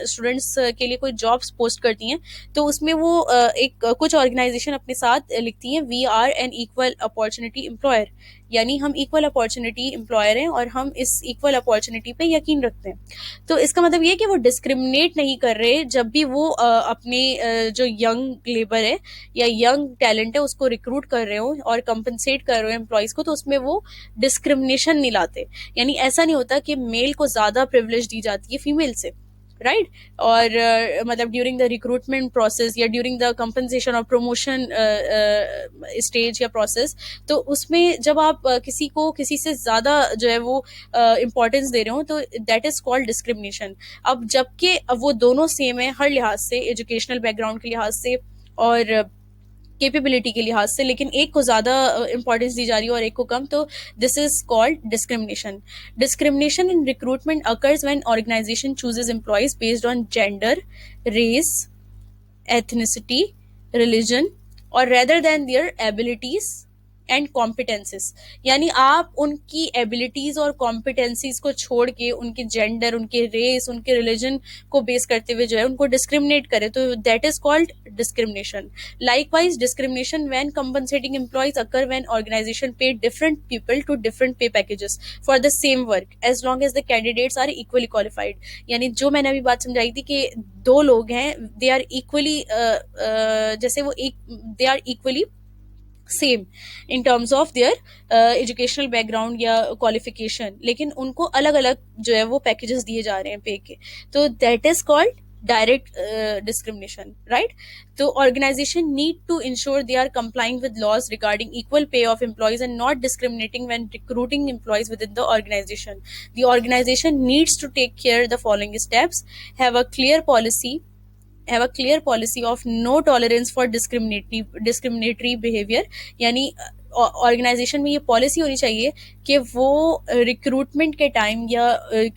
स्टूडेंट्स के लिए कोई जॉब्स पोस्ट करती हैं, तो उसमें वो एक कुछ ऑर्गेनाइजेशन अपने साथ लिखती हैं we are an equal opportunity employer, यानी हम इक्वल अपॉर्चुनिटी एम्प्लॉयर हैं और हम इस इक्वल अपॉर्चुनिटी पे यकीन रखते हैं। तो इसका मतलब ये है कि वो डिस्क्रिमिनेट नहीं कर रहे जब भी वो अपने जो यंग लेबर है या यंग टैलेंट है उसको रिक्रूट कर रहे हो और कंपनसेट कर रहे हो एम्प्लॉयज को, तो उसमें वो डिस्क्रिमिनेशन नहीं लाते। यानी ऐसा नहीं होता कि मेल को ज्यादा प्रिविलेज दी जाती है फीमेल से, राइट। और मतलब ड्यूरिंग द रिक्रूटमेंट प्रोसेस या ड्यूरिंग द कंपनसेशन और प्रमोशन स्टेज या प्रोसेस, तो उसमें जब आप किसी को किसी से ज्यादा जो है वो इम्पोर्टेंस दे रहे हो, तो दैट इज कॉल्ड डिस्क्रिमिनेशन। अब जबकि अब वो दोनों सेम है हर लिहाज से, एजुकेशनल बैकग्राउंड के लिहाज से और कैपेबिलिटी के लिहाज से, लेकिन एक को ज्यादा इंपॉर्टेंस दी जा रही है और एक को कम, तो this is called discrimination. Discrimination in recruitment occurs when organisation chooses employees based on gender, race, ethnicity, religion, और rather than their abilities and competences. यानी आप उनकी एबिलिटीज और कॉम्पिटेंसीज को छोड़ के उनके जेंडर, उनके रेस, उनके रिलीजन को बेस करते हुए जो है उनको डिस्क्रिमिनेट करें, तो that is called discrimination. Likewise discrimination when compensating employees occur when organization pay different people to different pay packages for the same work as long as the candidates are equally qualified. यानी जो मैंने अभी बात समझाई थी कि दो लोग हैं, दे आर इक्वली, जैसे वो एक, they are equally same in terms of their educational background या क्वालिफिकेशन, लेकिन उनको अलग अलग जो है वो पैकेजेस दिए जा रहे हैं पे के, तो that is called direct discrimination, right? So organization need to ensure they are complying with laws regarding equal pay of employees and not discriminating when recruiting employees within the organization. The organization needs to take care the following steps: have a clear policy of no tolerance for discriminatory behavior। यानी organisation में ये policy होनी चाहिए कि वो recruitment के time या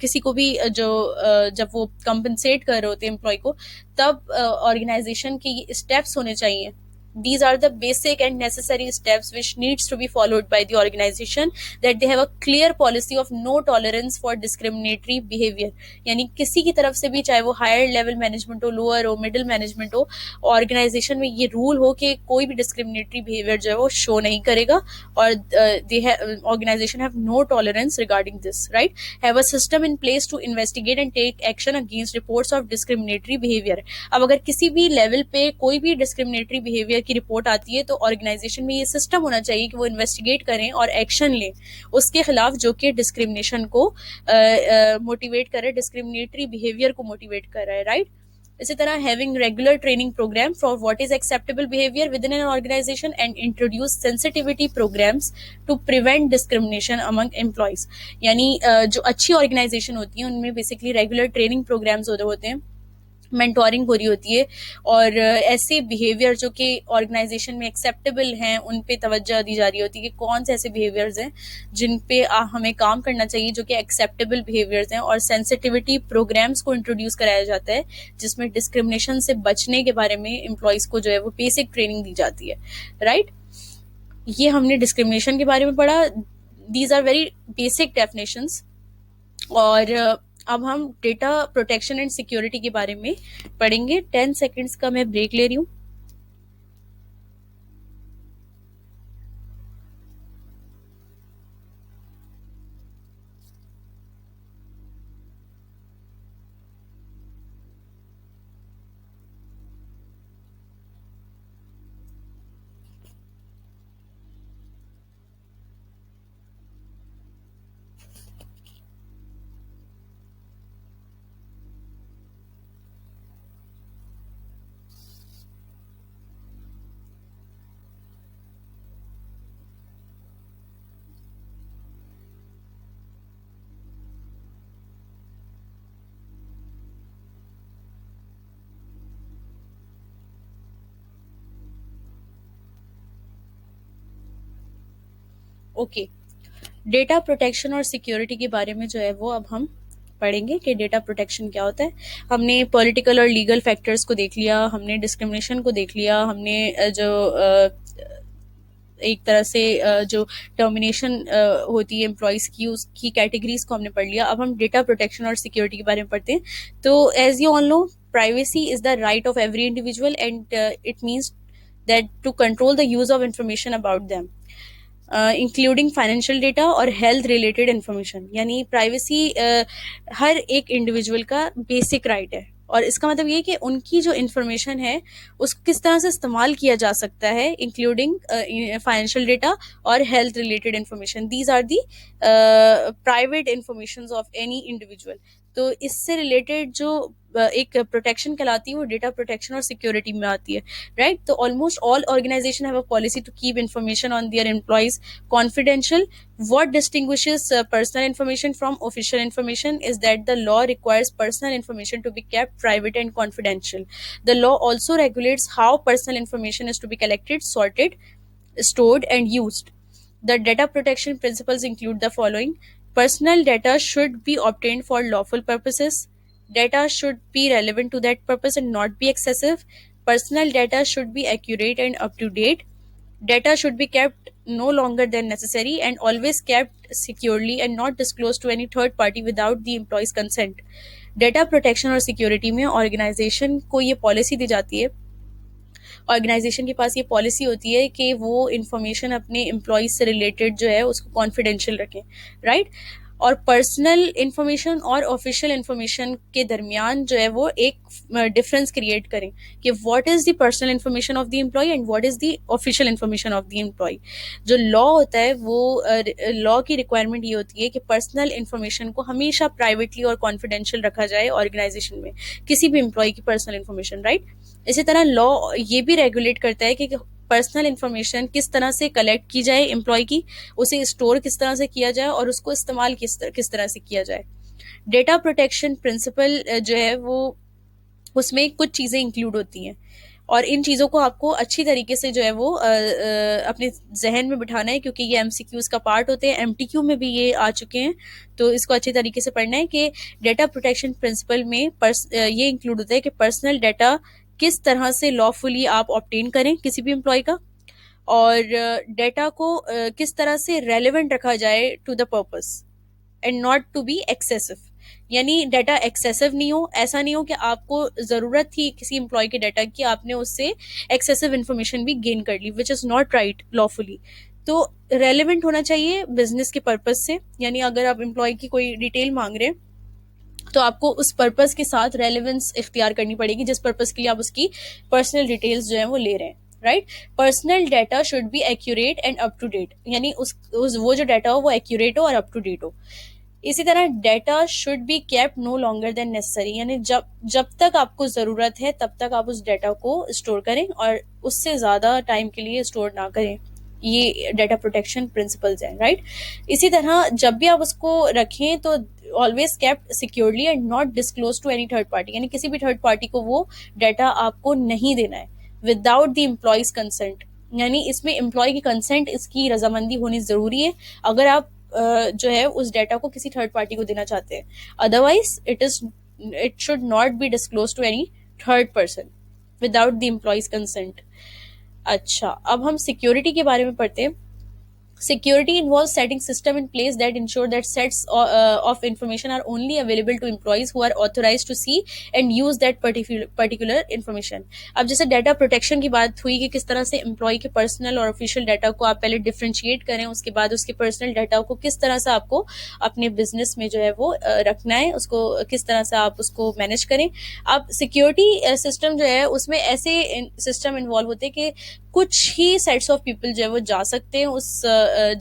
किसी को भी जब वो कंपनसेट कर रहे होते हैं एम्प्लॉय को, तब ऑर्गेनाइजेशन के स्टेप्स होने चाहिए। These are the basic and necessary steps which needs to be followed by the organization, that they have a clear policy of no tolerance for discriminatory behavior। यानी किसी की तरफ से भी, चाहे वो हायर लेवल मैनेजमेंट हो, लोअर हो, मिडिल मैनेजमेंट हो, ऑर्गेनाइजेशन में ये रूल हो कि कोई भी डिस्क्रिमिनेटरी बिहेवियर जो है वो शो नहीं करेगा, और organization have no tolerance regarding this, right. Have a system in place to investigate and take action against reports of discriminatory behaviour. अब अगर किसी भी लेवल पे कोई भी डिस्क्रिमिनेटरी बिहेवियर की रिपोर्ट आती है, तो ऑर्गेनाइजेशन में ये सिस्टम होना चाहिए कि वो इन्वेस्टिगेट करें और एक्शन लें उसके खिलाफ जो कि डिस्क्रिमिनेशन को मोटिवेट करे, डिस्क्रिमिनेटरी बिहेवियर को मोटिवेट कर रहा है, राइट। इसी तरह having regular training program for what is acceptable behaviour within an organisation and introduce sensitivity programs to prevent discrimination among employees. यानी जो अच्छी ऑर्गेनाइजेशन होती है उनमें बेसिकली रेगुलर ट्रेनिंग प्रोग्राम्स होते हैं, मेंटोरिंग हो रही होती है, और ऐसे बिहेवियर जो कि ऑर्गेनाइजेशन में एक्सेप्टेबल हैं उन पे तवज्जो दी जा रही होती है कि कौन से ऐसे बिहेवियर्स हैं जिन पे हमें काम करना चाहिए, जो कि एक्सेप्टेबल बिहेवियर्स हैं, और सेंसिटिविटी प्रोग्राम्स को इंट्रोड्यूस कराया जाता है जिसमें डिस्क्रिमिनेशन से बचने के बारे में एम्प्लॉयज को जो है वो बेसिक ट्रेनिंग दी जाती है, राइट। ये हमने डिस्क्रिमिनेशन के बारे में पढ़ा। These are very basic definitions. और अब हम डेटा प्रोटेक्शन एंड सिक्योरिटी के बारे में पढ़ेंगे। 10 सेकेंड्स का मैं ब्रेक ले रही हूँ। ओके, डेटा प्रोटेक्शन और सिक्योरिटी के बारे में जो है वो अब हम पढ़ेंगे कि डेटा प्रोटेक्शन क्या होता है। हमने पॉलिटिकल और लीगल फैक्टर्स को देख लिया, हमने डिस्क्रिमिनेशन को देख लिया, हमने जो एक तरह से जो टर्मिनेशन होती है एम्प्लॉयज़ की, उसकी कैटेगरीज को हमने पढ़ लिया। अब हम डेटा प्रोटेक्शन और सिक्योरिटी के बारे में पढ़ते हैं। तो as you all know, privacy is the right of every individual and it means that to control the use of information about them. Including financial data और हेल्थ रिलेटेड इंफॉर्मेशन। यानी privacy हर एक इंडिविजुअल का basic right है, और इसका मतलब ये कि उनकी जो इंफॉर्मेशन है उस किस तरह से इस्तेमाल किया जा सकता है, इंक्लूडिंग फाइनेंशियल डेटा और health related information. These are the private information of any individual. तो इससे रिलेटेड जो एक प्रोटेक्शन कहलाती है वो डेटा प्रोटेक्शन और सिक्योरिटी में आती है, राइट? तो almost all organization have a policy to keep information on their employees confidential. What distinguishes personal information from official information is that the law requires personal information to be kept private and confidential. The law also regulates how personal information is to be collected, sorted, stored, and used. The data protection principles include the following: personal data should be obtained for lawful purposes, data should be relevant to that purpose and not be excessive, personal data should be accurate and up to date, data should be kept no longer than necessary and always kept securely and not disclosed to any third party without the employee's consent. Data protection और security में organisation को ये policy दी जाती है, organisation के पास ये policy होती है कि वो इंफॉर्मेशन अपने एम्प्लॉयज से रिलेटेड जो है उसको कॉन्फिडेंशियल रखें, राइट? और पर्सनल इंफॉर्मेशन और ऑफिशियल इंफॉर्मेशन के दरमियान जो है वो एक डिफरेंस क्रिएट करें कि what is the personal information of the employee and what is the official information of the employee. जो लॉ होता है वो लॉ की रिक्वायरमेंट ये होती है कि पर्सनल इंफॉर्मेशन को हमेशा प्राइवेटली और कॉन्फिडेंशियल रखा जाए ऑर्गेनाइजेशन में, किसी भी एम्प्लॉय की पर्सनल इंफॉर्मेशन, राइट? इसी तरह लॉ ये भी रेगुलेट करता है कि पर्सनल इंफॉर्मेशन किस तरह से कलेक्ट की जाए एम्प्लॉय की, उसे स्टोर किस तरह से किया जाए और उसको इस्तेमाल किस तरह से किया जाए। डेटा प्रोटेक्शन प्रिंसिपल जो है वो उसमें कुछ चीज़ें इंक्लूड होती हैं, और इन चीज़ों को आपको अच्छी तरीके से जो है वो अपने जहन में बिठाना है, क्योंकि ये एमसीक्यूज का पार्ट होते हैं, एमटीक्यू में भी ये आ चुके हैं। तो इसको अच्छी तरीके से पढ़ना है कि डेटा प्रोटेक्शन प्रिंसिपल में ये इंक्लूड होता है कि पर्सनल डाटा किस तरह से लॉफुली आप ऑब्टेन करें किसी भी एम्प्लॉय का, और डेटा को किस तरह से रेलेवेंट रखा जाए to the purpose and not to be excessive. यानी डाटा एक्सेसिव नहीं हो, ऐसा नहीं हो कि आपको जरूरत थी किसी एम्प्लॉय के डाटा की, आपने उससे एक्सेसिव इन्फॉर्मेशन भी गेन कर ली, which is not right lawfully. तो रेलेवेंट होना चाहिए बिजनेस के पर्पज से, यानी अगर आप एम्प्लॉय की कोई डिटेल मांग रहे हैं तो आपको उस पर्पस के साथ रेलेवेंस इख्तियार करनी पड़ेगी जिस पर्पस के लिए आप उसकी पर्सनल डिटेल्स जो है वो ले रहे हैं, right? Personal data should be accurate and up to date, यानी वो जो डाटा हो वो एक्यूरेट हो और अप टू डेट हो। इसी तरह data should be kept no longer than necessary, यानी जब तक आपको जरूरत है तब तक आप उस डाटा को स्टोर करें और उससे ज्यादा टाइम के लिए स्टोर ना करें। ये डाटा प्रोटेक्शन प्रिंसिपल्स हैं, राइट? इसी तरह जब भी आप उसको रखें तो always kept securely and not disclose to any third party, यानी किसी भी थर्ड पार्टी को वो डाटा आपको नहीं देना है विदाउट द एम्प्लॉयज कंसेंट, यानी इसमें एम्प्लॉय की कंसेंट, इसकी रजामंदी होनी जरूरी है अगर आप जो है उस डाटा को किसी थर्ड पार्टी को देना चाहते हैं। Otherwise it should not be disclose to any third person without the employees consent. अच्छा, अब हम सिक्योरिटी के बारे में पढ़ते हैं। Security involves setting system in place that ensure that sets of information are only available to employees who are authorized to see and use that particular information. अब जैसे डाटा प्रोटेक्शन की बात हुई कि किस तरह से एम्प्लॉय के पर्सनल और ऑफिशियल डाटा को आप पहले डिफ्रेंशिएट करें, उसके बाद उसके पर्सनल डाटा को किस तरह से आपको अपने बिजनेस में जो है वो रखना है, उसको किस तरह से आप उसको मैनेज करें। अब सिक्योरिटी सिस्टम जो है उसमें ऐसे सिस्टम इन्वॉल्व होते हैं कि कुछ ही सेट्स ऑफ पीपल जो है वो जा सकते हैं उस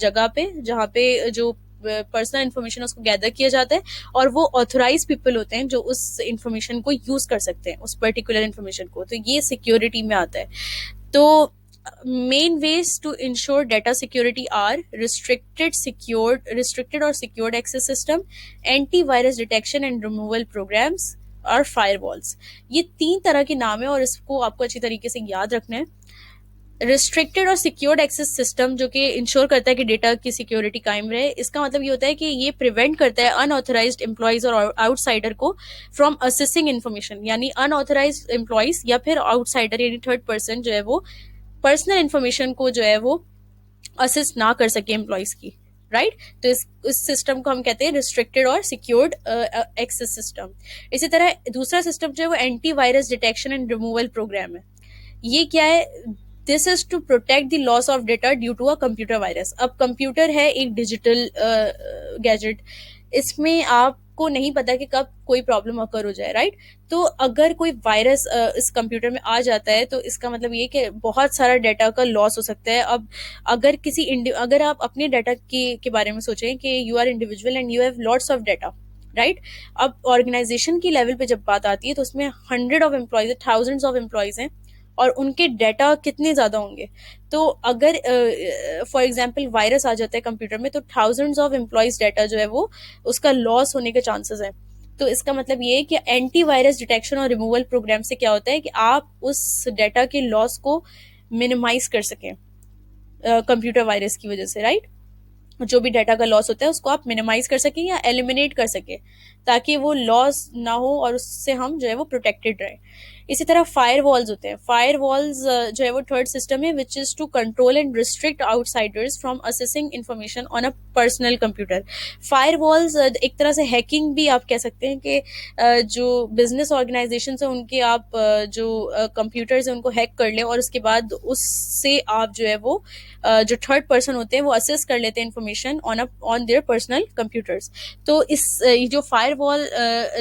जगह पे जहाँ पे जो पर्सनल इन्फॉर्मेशन उसको गैदर किया जाता है, और वो ऑथोराइज पीपल होते हैं जो उस इन्फॉर्मेशन को यूज कर सकते हैं, उस पर्टिकुलर इन्फॉर्मेशन को। तो ये सिक्योरिटी में आता है। तो main ways to ensure data security are restricted और secured access system, anti virus detection and removal programs और फायरवॉल्स। ये 3 तरह के नाम है और इसको आपको अच्छी तरीके से याद रखना है। रिस्ट्रिक्टेड और सिक्योर्ड एक्सेस सिस्टम जो कि इंश्योर करता है कि डेटा की सिक्योरिटी कायम रहे, इसका मतलब ये होता है कि ये प्रिवेंट करता है अनऑथराइज्ड एम्प्लॉयज और आउटसाइडर को फ्रॉम असेसिंग इन्फॉर्मेशन, यानी अनऑथराइज्ड एम्प्लॉयज या फिर आउटसाइडर यानी थर्ड पर्सन जो है वो पर्सनल इन्फॉर्मेशन को जो है वो असिस्ट ना कर सके एम्प्लॉयज की, राइट? तो इस सिस्टम को हम कहते हैं रिस्ट्रिक्टेड और सिक्योर्ड एक्सेस सिस्टम। इसी तरह दूसरा सिस्टम जो है वो anti virus detection and removal program है। ये क्या है? This is to protect the loss of data due to a computer virus. अब कंप्यूटर है एक डिजिटल गैजेट, इसमें आपको नहीं पता कि कब कोई प्रॉब्लम अकर हो जाए, राइट? तो अगर कोई वायरस इस कंप्यूटर में आ जाता है तो इसका मतलब ये कि बहुत सारा डाटा का लॉस हो सकता है. अब अगर आप अपने डाटा के बारे में सोचें कि you are individual and you have lots of data, right? अब ऑर्गेनाइजेशन की लेवल पे जब बात आती है तो उसमें hundred of employees, thousands of employees हैं, और उनके डाटा कितने ज्यादा होंगे. तो अगर फॉर एग्जांपल वायरस आ जाता है कंप्यूटर में तो थाउजेंड्स ऑफ एम्प्लॉयज डाटा जो है वो उसका लॉस होने के चांसेस हैं. तो इसका मतलब ये है कि एंटी वायरस डिटेक्शन और रिमूवल प्रोग्राम से क्या होता है कि आप उस डाटा के लॉस को मिनिमाइज कर सकें कंप्यूटर वायरस की वजह से, राइट? जो भी डाटा का लॉस होता है उसको आप मिनिमाइज कर सकें या एलिमिनेट कर सकें, ताकि वो लॉस ना हो और उससे हम जो है वो प्रोटेक्टेड रहे. इसी तरह फायर वॉल्स होते हैं. फायर वॉल्स जो है वो थर्ड सिस्टम है which is to control and restrict outsiders from assessing information on a personal computer. Firewalls एक तरह से हैकिंग भी आप कह सकते हैं कि जो बिजनेस ऑर्गेनाइजेशन है उनके आप जो कंप्यूटर्स हैं उनको हैक कर लें और उसके बाद उससे आप जो है वो जो थर्ड पर्सन होते हैं वो असेस कर लेते हैं information on their personal computers. तो ये जो फायर वॉल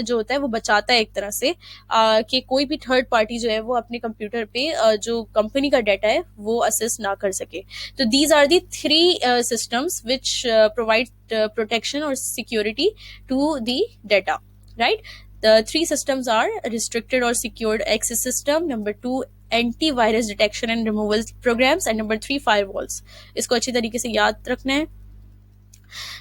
जो होता है वो बचाता है एक तरह से कि कोई भी थर्ड पार्टी जो है वो अपने कंप्यूटर पे जो कंपनी का डाटा है वो असेस ना कर सके. तो these are the three systems which provide protection और security to the data, right? The three systems are restricted or secured access system, number two antivirus detection and removal programs, and number three firewalls. इसको अच्छी तरीके से याद रखना है.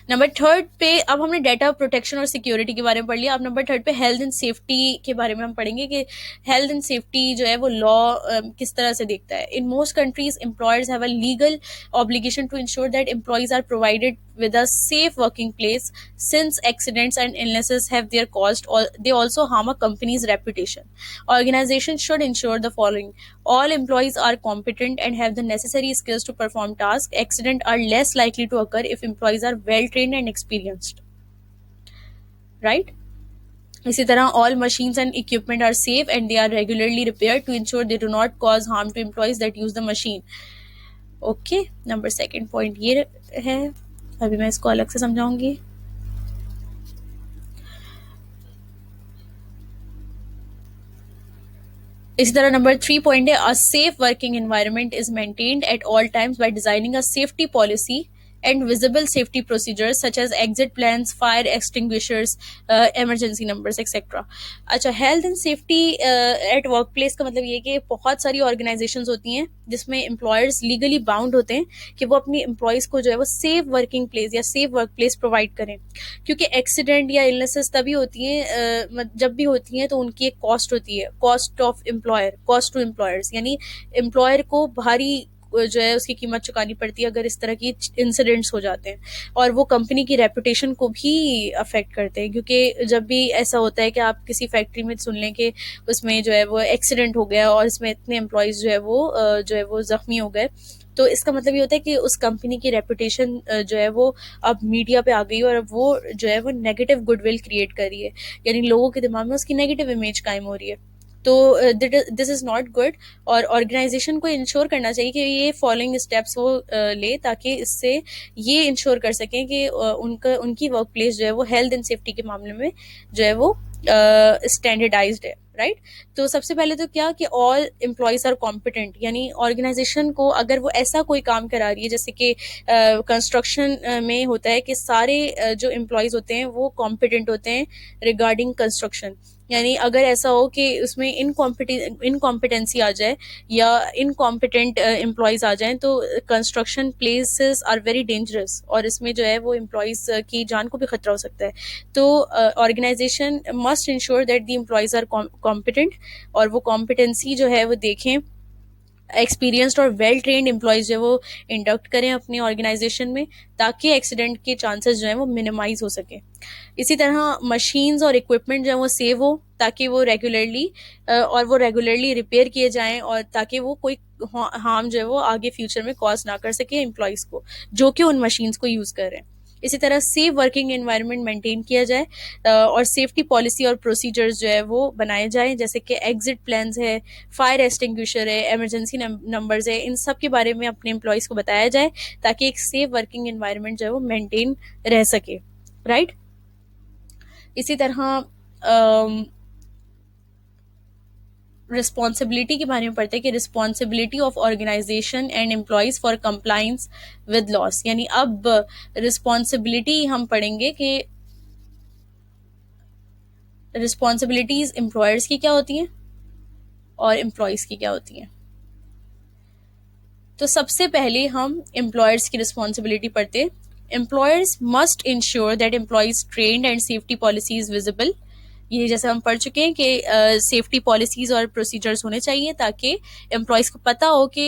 Number third पे अब हमने डाटा प्रोटेक्शन और सिक्योरिटी के बारे में पढ़ लिया. अब नंबर थर्ड पे हेल्थ एंड सेफ्टी के बारे में हम पढ़ेंगे कि हेल्थ एंड सेफ्टी जो है वो लॉ किस तरह से देखता है. In most countries employers have a legal obligation to ensure that employees are provided with a safe working place, since accidents and illnesses have their cost, or they also harm a company's reputation. Organizations should ensure the following: all employees are competent and have the necessary skills to perform tasks. Accidents are less likely to occur if employees are well trained and experienced, right? इसी तरह all machines and equipment are safe and they are regularly repaired to ensure they do not cause harm to employees that use the machine. Okay, number second point ये है. अभी मैं इसको अलग से समझाऊंगी. इसी तरह नंबर थ्री पॉइंट है, a safe working environment is maintained eight all times bye designing a safety policy and visible safety procedures such as exit plans, fire extinguishers, emergency numbers, etc. अच्छा, health and safety at work place का मतलब ये कि बहुत सारी organisations होती हैं जिसमें एम्प्लॉयर्स लीगली बाउंड होते हैं कि वो अपनी एम्प्लॉयज़ को जो है वो सेफ वर्किंग प्लेस या सेफ वर्क प्लेस प्रोवाइड करें. क्योंकि एक्सीडेंट या इलनेसेस तभी होती हैं जब भी होती हैं तो उनकी एक कॉस्ट होती है, cost of employer, cost to employers, यानी एम्प्लॉयर को भारी जो है उसकी कीमत चुकानी पड़ती है अगर इस तरह की इंसिडेंट्स हो जाते हैं. और वो कंपनी की रेपुटेशन को भी अफेक्ट करते हैं, क्योंकि जब भी ऐसा होता है कि आप किसी फैक्ट्री में सुन लें कि उसमें जो है वो एक्सीडेंट हो गया और इसमें इतने एम्प्लॉयज़ जो है वो जख्मी हो गए, तो इसका मतलब ये होता है कि उस कंपनी की रेपुटेशन जो है वो अब मीडिया पे आ गई और अब वो जो है वो नेगेटिव गुडविल क्रिएट कर रही है, यानी लोगों के दिमाग में उसकी नेगेटिव इमेज कायम हो रही है. तो दिस इज़ नॉट गुड. और ऑर्गेनाइजेशन को इंश्योर करना चाहिए कि ये फॉलोइंग स्टेप्स वो ले, ताकि इससे ये इंश्योर कर सकें कि उनकी वर्क प्लेस जो है वो हेल्थ एंड सेफ्टी के मामले में जो है वो स्टैंडर्डाइज्ड है, राइट? तो सबसे पहले तो क्या कि ऑल एम्प्लॉयज आर कॉम्पिटेंट, यानी ऑर्गेनाइजेशन को अगर वो ऐसा कोई काम करा रही है जैसे कि कंस्ट्रक्शन में होता है कि सारे जो एम्प्लॉयज होते हैं वो कॉम्पिटेंट होते हैं रिगार्डिंग कंस्ट्रक्शन. यानी अगर ऐसा हो कि उसमें इनकॉम्पिटेंसी आ जाए या इनकॉम्पिटेंट एम्प्लॉयज आ जाएं तो construction places are very dangerous और इसमें जो है वो एम्प्लॉयज की जान को भी खतरा हो सकता है. तो organization must ensure that the employees are competent और वो कॉम्पिटेंसी जो है वो देखें, एक्सपीरियंस्ड और वेल ट्रेन्ड एम्प्लॉयज जो है वो इंडक्ट करें अपनी ऑर्गेनाइजेशन में, ताकि एक्सीडेंट के चांसेस जो है वो मिनिमाइज हो सके. इसी तरह मशीन्स और इक्विपमेंट जो है वो सेव हो, ताकि वो रेगुलरली रिपेयर किए जाएं और ताकि वो कोई हार्म जो है वो आगे फ्यूचर में कॉज ना कर सके एम्प्लॉयज़ को जो कि उन मशीन्स को यूज़ कर रहे हैं. इसी तरह सेफ वर्किंग एनवायरनमेंट मेंटेन किया जाए, और सेफ्टी पॉलिसी और प्रोसीजर्स जो है वो बनाए जाएं, जैसे कि एग्जिट प्लान्स है, फायर एक्सटिंग्विशर है, इमरजेंसी नंबर्स है, इन सब के बारे में अपने एम्प्लॉयज़ को बताया जाए ताकि एक सेफ वर्किंग एनवायरनमेंट जो है वो मेंटेन रह सके, राइट। इसी तरह रिस्पॉन्सिबिलिटी के बारे में पढ़ते हैं कि responsibility of organization and employees for compliance with laws, यानी अब रिस्पॉन्सिबिलिटी हम पढ़ेंगे कि रिस्पॉन्सिबिलिटीज एम्प्लॉयर्स की क्या होती हैं और एम्प्लॉयज़ की क्या होती हैं। तो सबसे पहले हम एम्प्लॉयर्स की रिस्पॉन्सिबिलिटी पढ़ते हैं। Employers must ensure that employees trend and safety policy is visible. ये जैसे हम पढ़ चुके हैं कि सेफ्टी पॉलिसीज और प्रोसीजर्स होने चाहिए ताकि एम्प्लॉयज़ को पता हो कि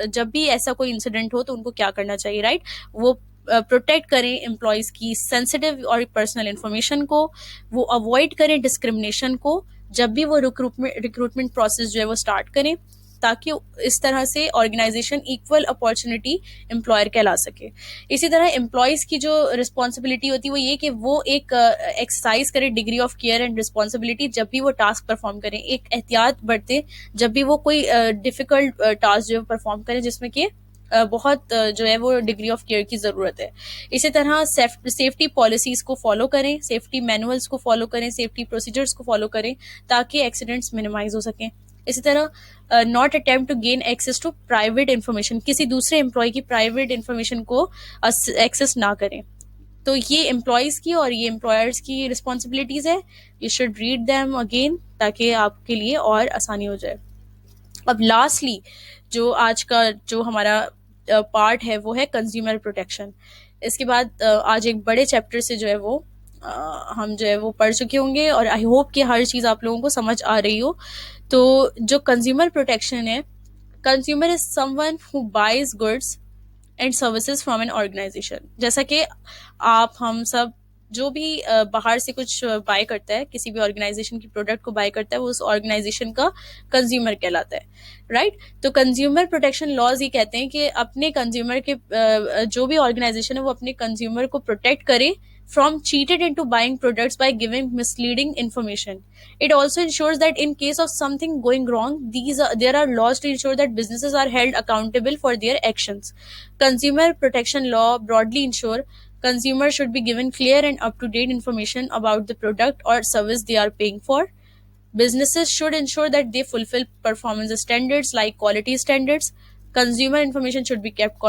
जब भी ऐसा कोई इंसिडेंट हो तो उनको क्या करना चाहिए, राइट। वो प्रोटेक्ट करें एम्प्लॉयज़ की सेंसिटिव और पर्सनल इंफॉर्मेशन को, वो अवॉइड करें डिस्क्रिमिनेशन को जब भी वो रिक्रूटमेंट प्रोसेस जो है वो स्टार्ट करें, ताकि इस तरह से ऑर्गेनाइजेशन इक्वल अपॉर्चुनिटी एम्प्लॉयर कहला सके। इसी तरह एम्प्लॉयज़ की जो रिस्पॉन्सिबिलिटी होती है वो ये कि वो एक एक्सरसाइज करें degree of care and responsibility जब भी वो टास्क परफॉर्म करें, एक एहतियात बरतें जब भी वो कोई डिफिकल्ट टास्क जो है परफॉर्म करें जिसमें कि बहुत जो है वो डिग्री ऑफ केयर की ज़रूरत है। इसी तरह सेफ्टी पॉलिसीज़ को फॉलो करें, सेफ्टी मैनुअल्स को फॉलो करें, सेफ्टी प्रोसीजर्स को फॉलो करें ताकि एक्सीडेंट्स मिनिमाइज हो सकें। इसी तरह not attempt to gain access to private information, किसी दूसरे एम्प्लॉय की प्राइवेट इन्फॉर्मेशन को एक्सेस ना करें। तो ये एम्प्लॉयज़ की और ये एम्प्लॉयर्स की रिस्पॉन्सिबिलिटीज़ है। You should read them again ताकि आपके लिए और आसानी हो जाए। अब लास्टली जो आज का जो हमारा पार्ट है वो है कंज्यूमर प्रोटेक्शन। इसके बाद आज एक बड़े चैप्टर से जो है वो हम जो है वो पढ़ चुके होंगे और आई होप कि हर चीज़ आप लोगों को समझ आ रही हो। तो जो कंज्यूमर प्रोटेक्शन है, consumer is someone who buys goods and services from an organization. जैसा कि आप हम सब जो भी बाहर से कुछ बाय करता है, किसी भी ऑर्गेनाइजेशन की प्रोडक्ट को बाय करता है, वो उस ऑर्गेनाइजेशन का कंज्यूमर कहलाता है, राइट। तो कंज्यूमर प्रोटेक्शन लॉज ये कहते हैं कि अपने कंज्यूमर के जो भी ऑर्गेनाइजेशन है वो अपने कंज्यूमर को प्रोटेक्ट करे from cheated into buying products by giving misleading information. It also ensures that in case of something going wrong, there are laws to ensure that businesses are held accountable for their actions. Consumer protection law broadly ensure consumers should be given clear and up-to-date information about the product or service they are paying for. Businesses should ensure that they fulfill performance standards like quality standards. Consumer information should be kept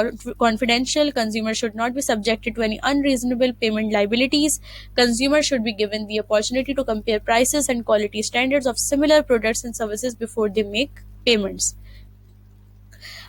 confidential. Consumers should not be subjected to any unreasonable payment liabilities. Consumers should be given the opportunity to compare prices and quality standards of similar products and services before they make payments.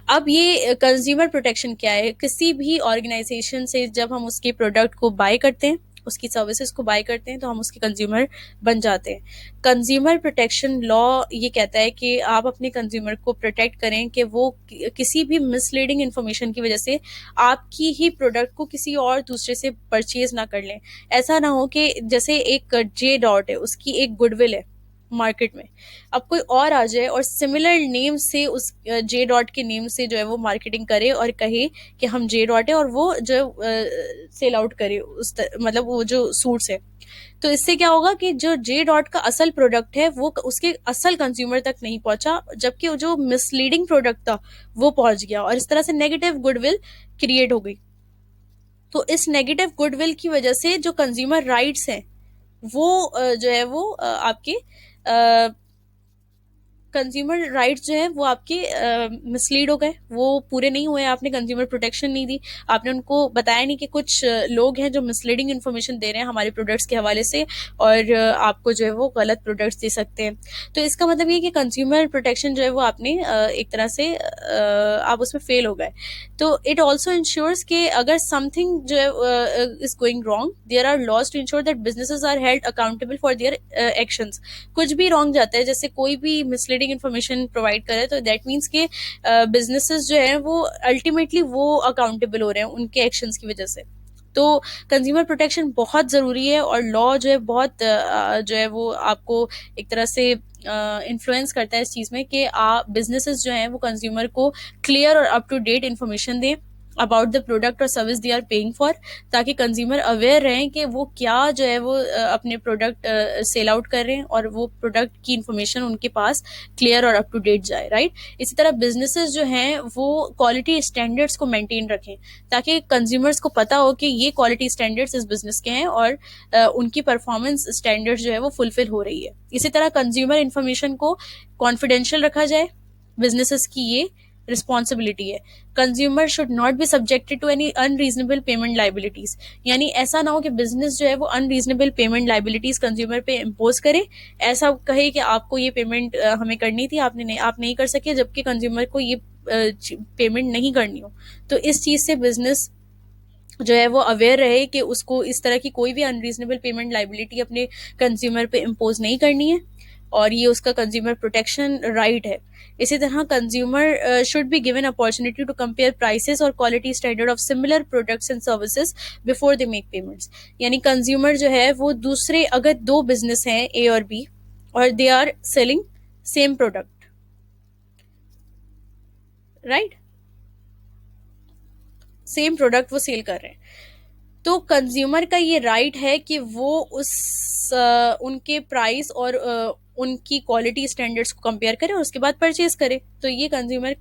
अब ये consumer protection क्या है? किसी भी organisation से जब हम उसके प्रोडक्ट को बाय करते हैं, उसकी सर्विसेज को बाय करते हैं, तो हम उसके कंज्यूमर बन जाते हैं। कंज्यूमर प्रोटेक्शन लॉ ये कहता है कि आप अपने कंज्यूमर को प्रोटेक्ट करें कि वो किसी भी मिसलीडिंग इन्फॉर्मेशन की वजह से आपकी ही प्रोडक्ट को किसी और दूसरे से परचेज ना कर लें। ऐसा ना हो कि जैसे एक जे डॉट है, उसकी एक गुडविल है मार्केट में, अब कोई और आ जाए और सिमिलर नेम से उस जे डॉट के नेम से जो है वो मार्केटिंग करे और कहे कि हम जे डॉट है, और वो जो सेल आउट करे मतलब वो जो सूट्स है। तो इससे क्या होगा कि जो जे डॉट का असल प्रोडक्ट है वो उसके असल कंज्यूमर तक नहीं पहुंचा, जबकि जो मिसलीडिंग प्रोडक्ट था वो पहुंच गया, और इस तरह से नेगेटिव गुडविल क्रिएट हो गई। तो इस नेगेटिव गुडविल की वजह से जो कंज्यूमर राइट्स हैं वो जो है वो आपके कंज्यूमर राइट्स जो है वो आपके मिसलीड हो गए, वो पूरे नहीं हुए। आपने कंज्यूमर प्रोटेक्शन नहीं दी, आपने उनको बताया नहीं कि कुछ लोग हैं जो मिसलीडिंग इन्फॉर्मेशन दे रहे हैं हमारे प्रोडक्ट्स के हवाले से और आपको जो है वो गलत प्रोडक्ट्स दे सकते हैं। तो इसका मतलब ये कि कंज्यूमर प्रोटेक्शन जो है वो आपने एक तरह से आप उसमें फेल हो गए। तो इट ऑल्सो इंश्योर्स कि अगर समथिंग जो है is going wrong, there are laws to ensure that businesses are held accountable for their actions. कुछ भी रॉन्ग जाता है, जैसे कोई भी मिसलीडिंग इन्फॉर्मेशन प्रोवाइड करे, तो दैट मीन्स के बिजनेसेस जो है वो अल्टीमेटली वो अकाउंटेबल हो रहे हैं उनके एक्शंस की वजह से। तो कंज्यूमर प्रोटेक्शन बहुत ज़रूरी है, और लॉ जो है बहुत जो है वो आपको एक तरह से इन्फ्लुएंस करता है इस चीज़ में कि आप बिजनेसेस जो हैं वो कंज्यूमर को क्लियर और अप टू डेट इन्फॉर्मेशन दें अबाउट द प्रोडक्ट और service they are paying for, ताकि कंज्यूमर अवेयर रहें कि वो क्या जो है वो अपने प्रोडक्ट सेल आउट कर रहे हैं और वो प्रोडक्ट की इंफॉर्मेशन उनके पास क्लियर और अप टू डेट जाए, राइट। इसी तरह बिजनेसेस जो हैं वो क्वालिटी स्टैंडर्ड्स को मेंटेन रखें, ताकि कंज्यूमर्स को पता हो कि ये क्वालिटी स्टैंडर्ड्स इस बिजनेस के हैं और उनकी परफॉर्मेंस स्टैंडर्ड्स जो है वो फुलफिल हो रही है। इसी तरह कंज्यूमर इंफॉर्मेशन को कॉन्फिडेंशियल रखा जाए, बिजनेसेस की ये रिस्पॉन्सिबिलिटी है। Consumer should not be subjected to any unreasonable payment liabilities, यानी ऐसा ना हो कि बिजनेस जो है वो अनरीजनेबल पेमेंट लाइबिलिटीज कंज्यूमर पे इम्पोज करे, ऐसा कहे कि आपको ये पेमेंट हमें करनी थी, आप नहीं कर सके, जबकि कंज्यूमर को ये पेमेंट नहीं करनी हो। तो इस चीज से बिजनेस जो है वो अवेयर रहे कि उसको इस तरह की कोई भी अनरीजनेबल पेमेंट लाइबिलिटी अपने कंज्यूमर पे इम्पोज नहीं करनी है, और ये उसका कंज्यूमर प्रोटेक्शन राइट है। इसी तरह consumer should be given opportunity to compare prices और quality standard of similar products and services before they make payments, यानी कंज्यूमर जो है वो दूसरे, अगर दो बिजनेस हैं ए और बी और they are selling same product, right, same product वो सेल कर रहे हैं, तो कंज्यूमर का ये राइट है कि वो उनके प्राइस और उनकी क्वालिटी स्टैंडर्ड्स को कंपेयर करे और उसके बाद परचेज करे। तो ये कंज्यूमर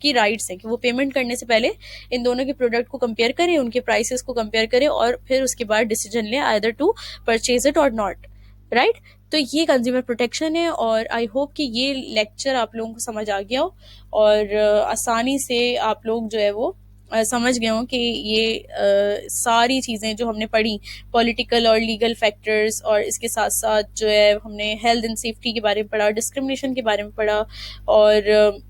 की राइट्स है कि वो पेमेंट करने से पहले इन दोनों के प्रोडक्ट को कंपेयर करे, उनके प्राइसेस को कंपेयर करे और फिर उसके बाद डिसीजन ले आइदर टू परचेज इट और नॉट, राइट। तो ये कंज्यूमर प्रोटेक्शन है, और आई होप कि ये लेक्चर आप लोगों को समझ आ गया हो और आसानी से आप लोग जो है वो समझ गए हूँ कि ये सारी चीज़ें जो हमने पढ़ी, पॉलिटिकल और लीगल फैक्टर्स, और इसके साथ साथ जो है हमने हेल्थ एंड सेफ्टी के बारे में पढ़ा, डिस्क्रिमिनेशन के बारे में पढ़ा, और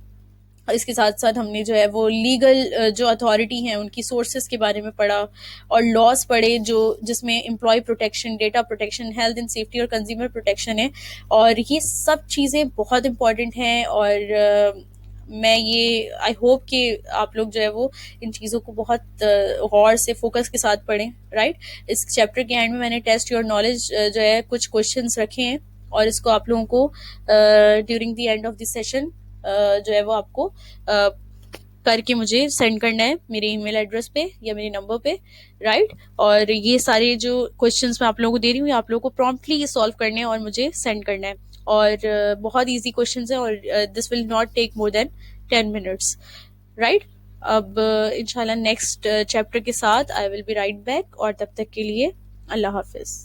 इसके साथ साथ हमने जो है वो लीगल जो अथॉरिटी हैं उनकी सोर्सेज के बारे में पढ़ा, और लॉज पढ़े जो जिसमें employee protection, data protection, health and safety और कंज्यूमर प्रोटेक्शन है। और ये सब चीज़ें बहुत इंपॉर्टेंट हैं, और मैं ये आई होप कि आप लोग जो है वो इन चीज़ों को बहुत गौर से फोकस के साथ पढ़ें, राइट। इस चैप्टर के एंड में मैंने टेस्ट योर नॉलेज जो है कुछ क्वेश्चंस रखे हैं, और इसको आप लोगों को during the end of this session जो है वो आपको करके मुझे सेंड करना है मेरे ईमेल एड्रेस पे या मेरे नंबर पे, राइट। और ये सारे जो क्वेश्चंस मैं आप लोगों को दे रही हूँ, आप लोगों को प्रॉम्प्टली ये सॉल्व करने हैं और मुझे सेंड करना है, और बहुत इजी क्वेश्चंस है, और this will not take more than 10 minutes, right. अब इंशाल्लाह नेक्स्ट चैप्टर के साथ I will be right back, और तब तक के लिए अल्लाह हाफिज।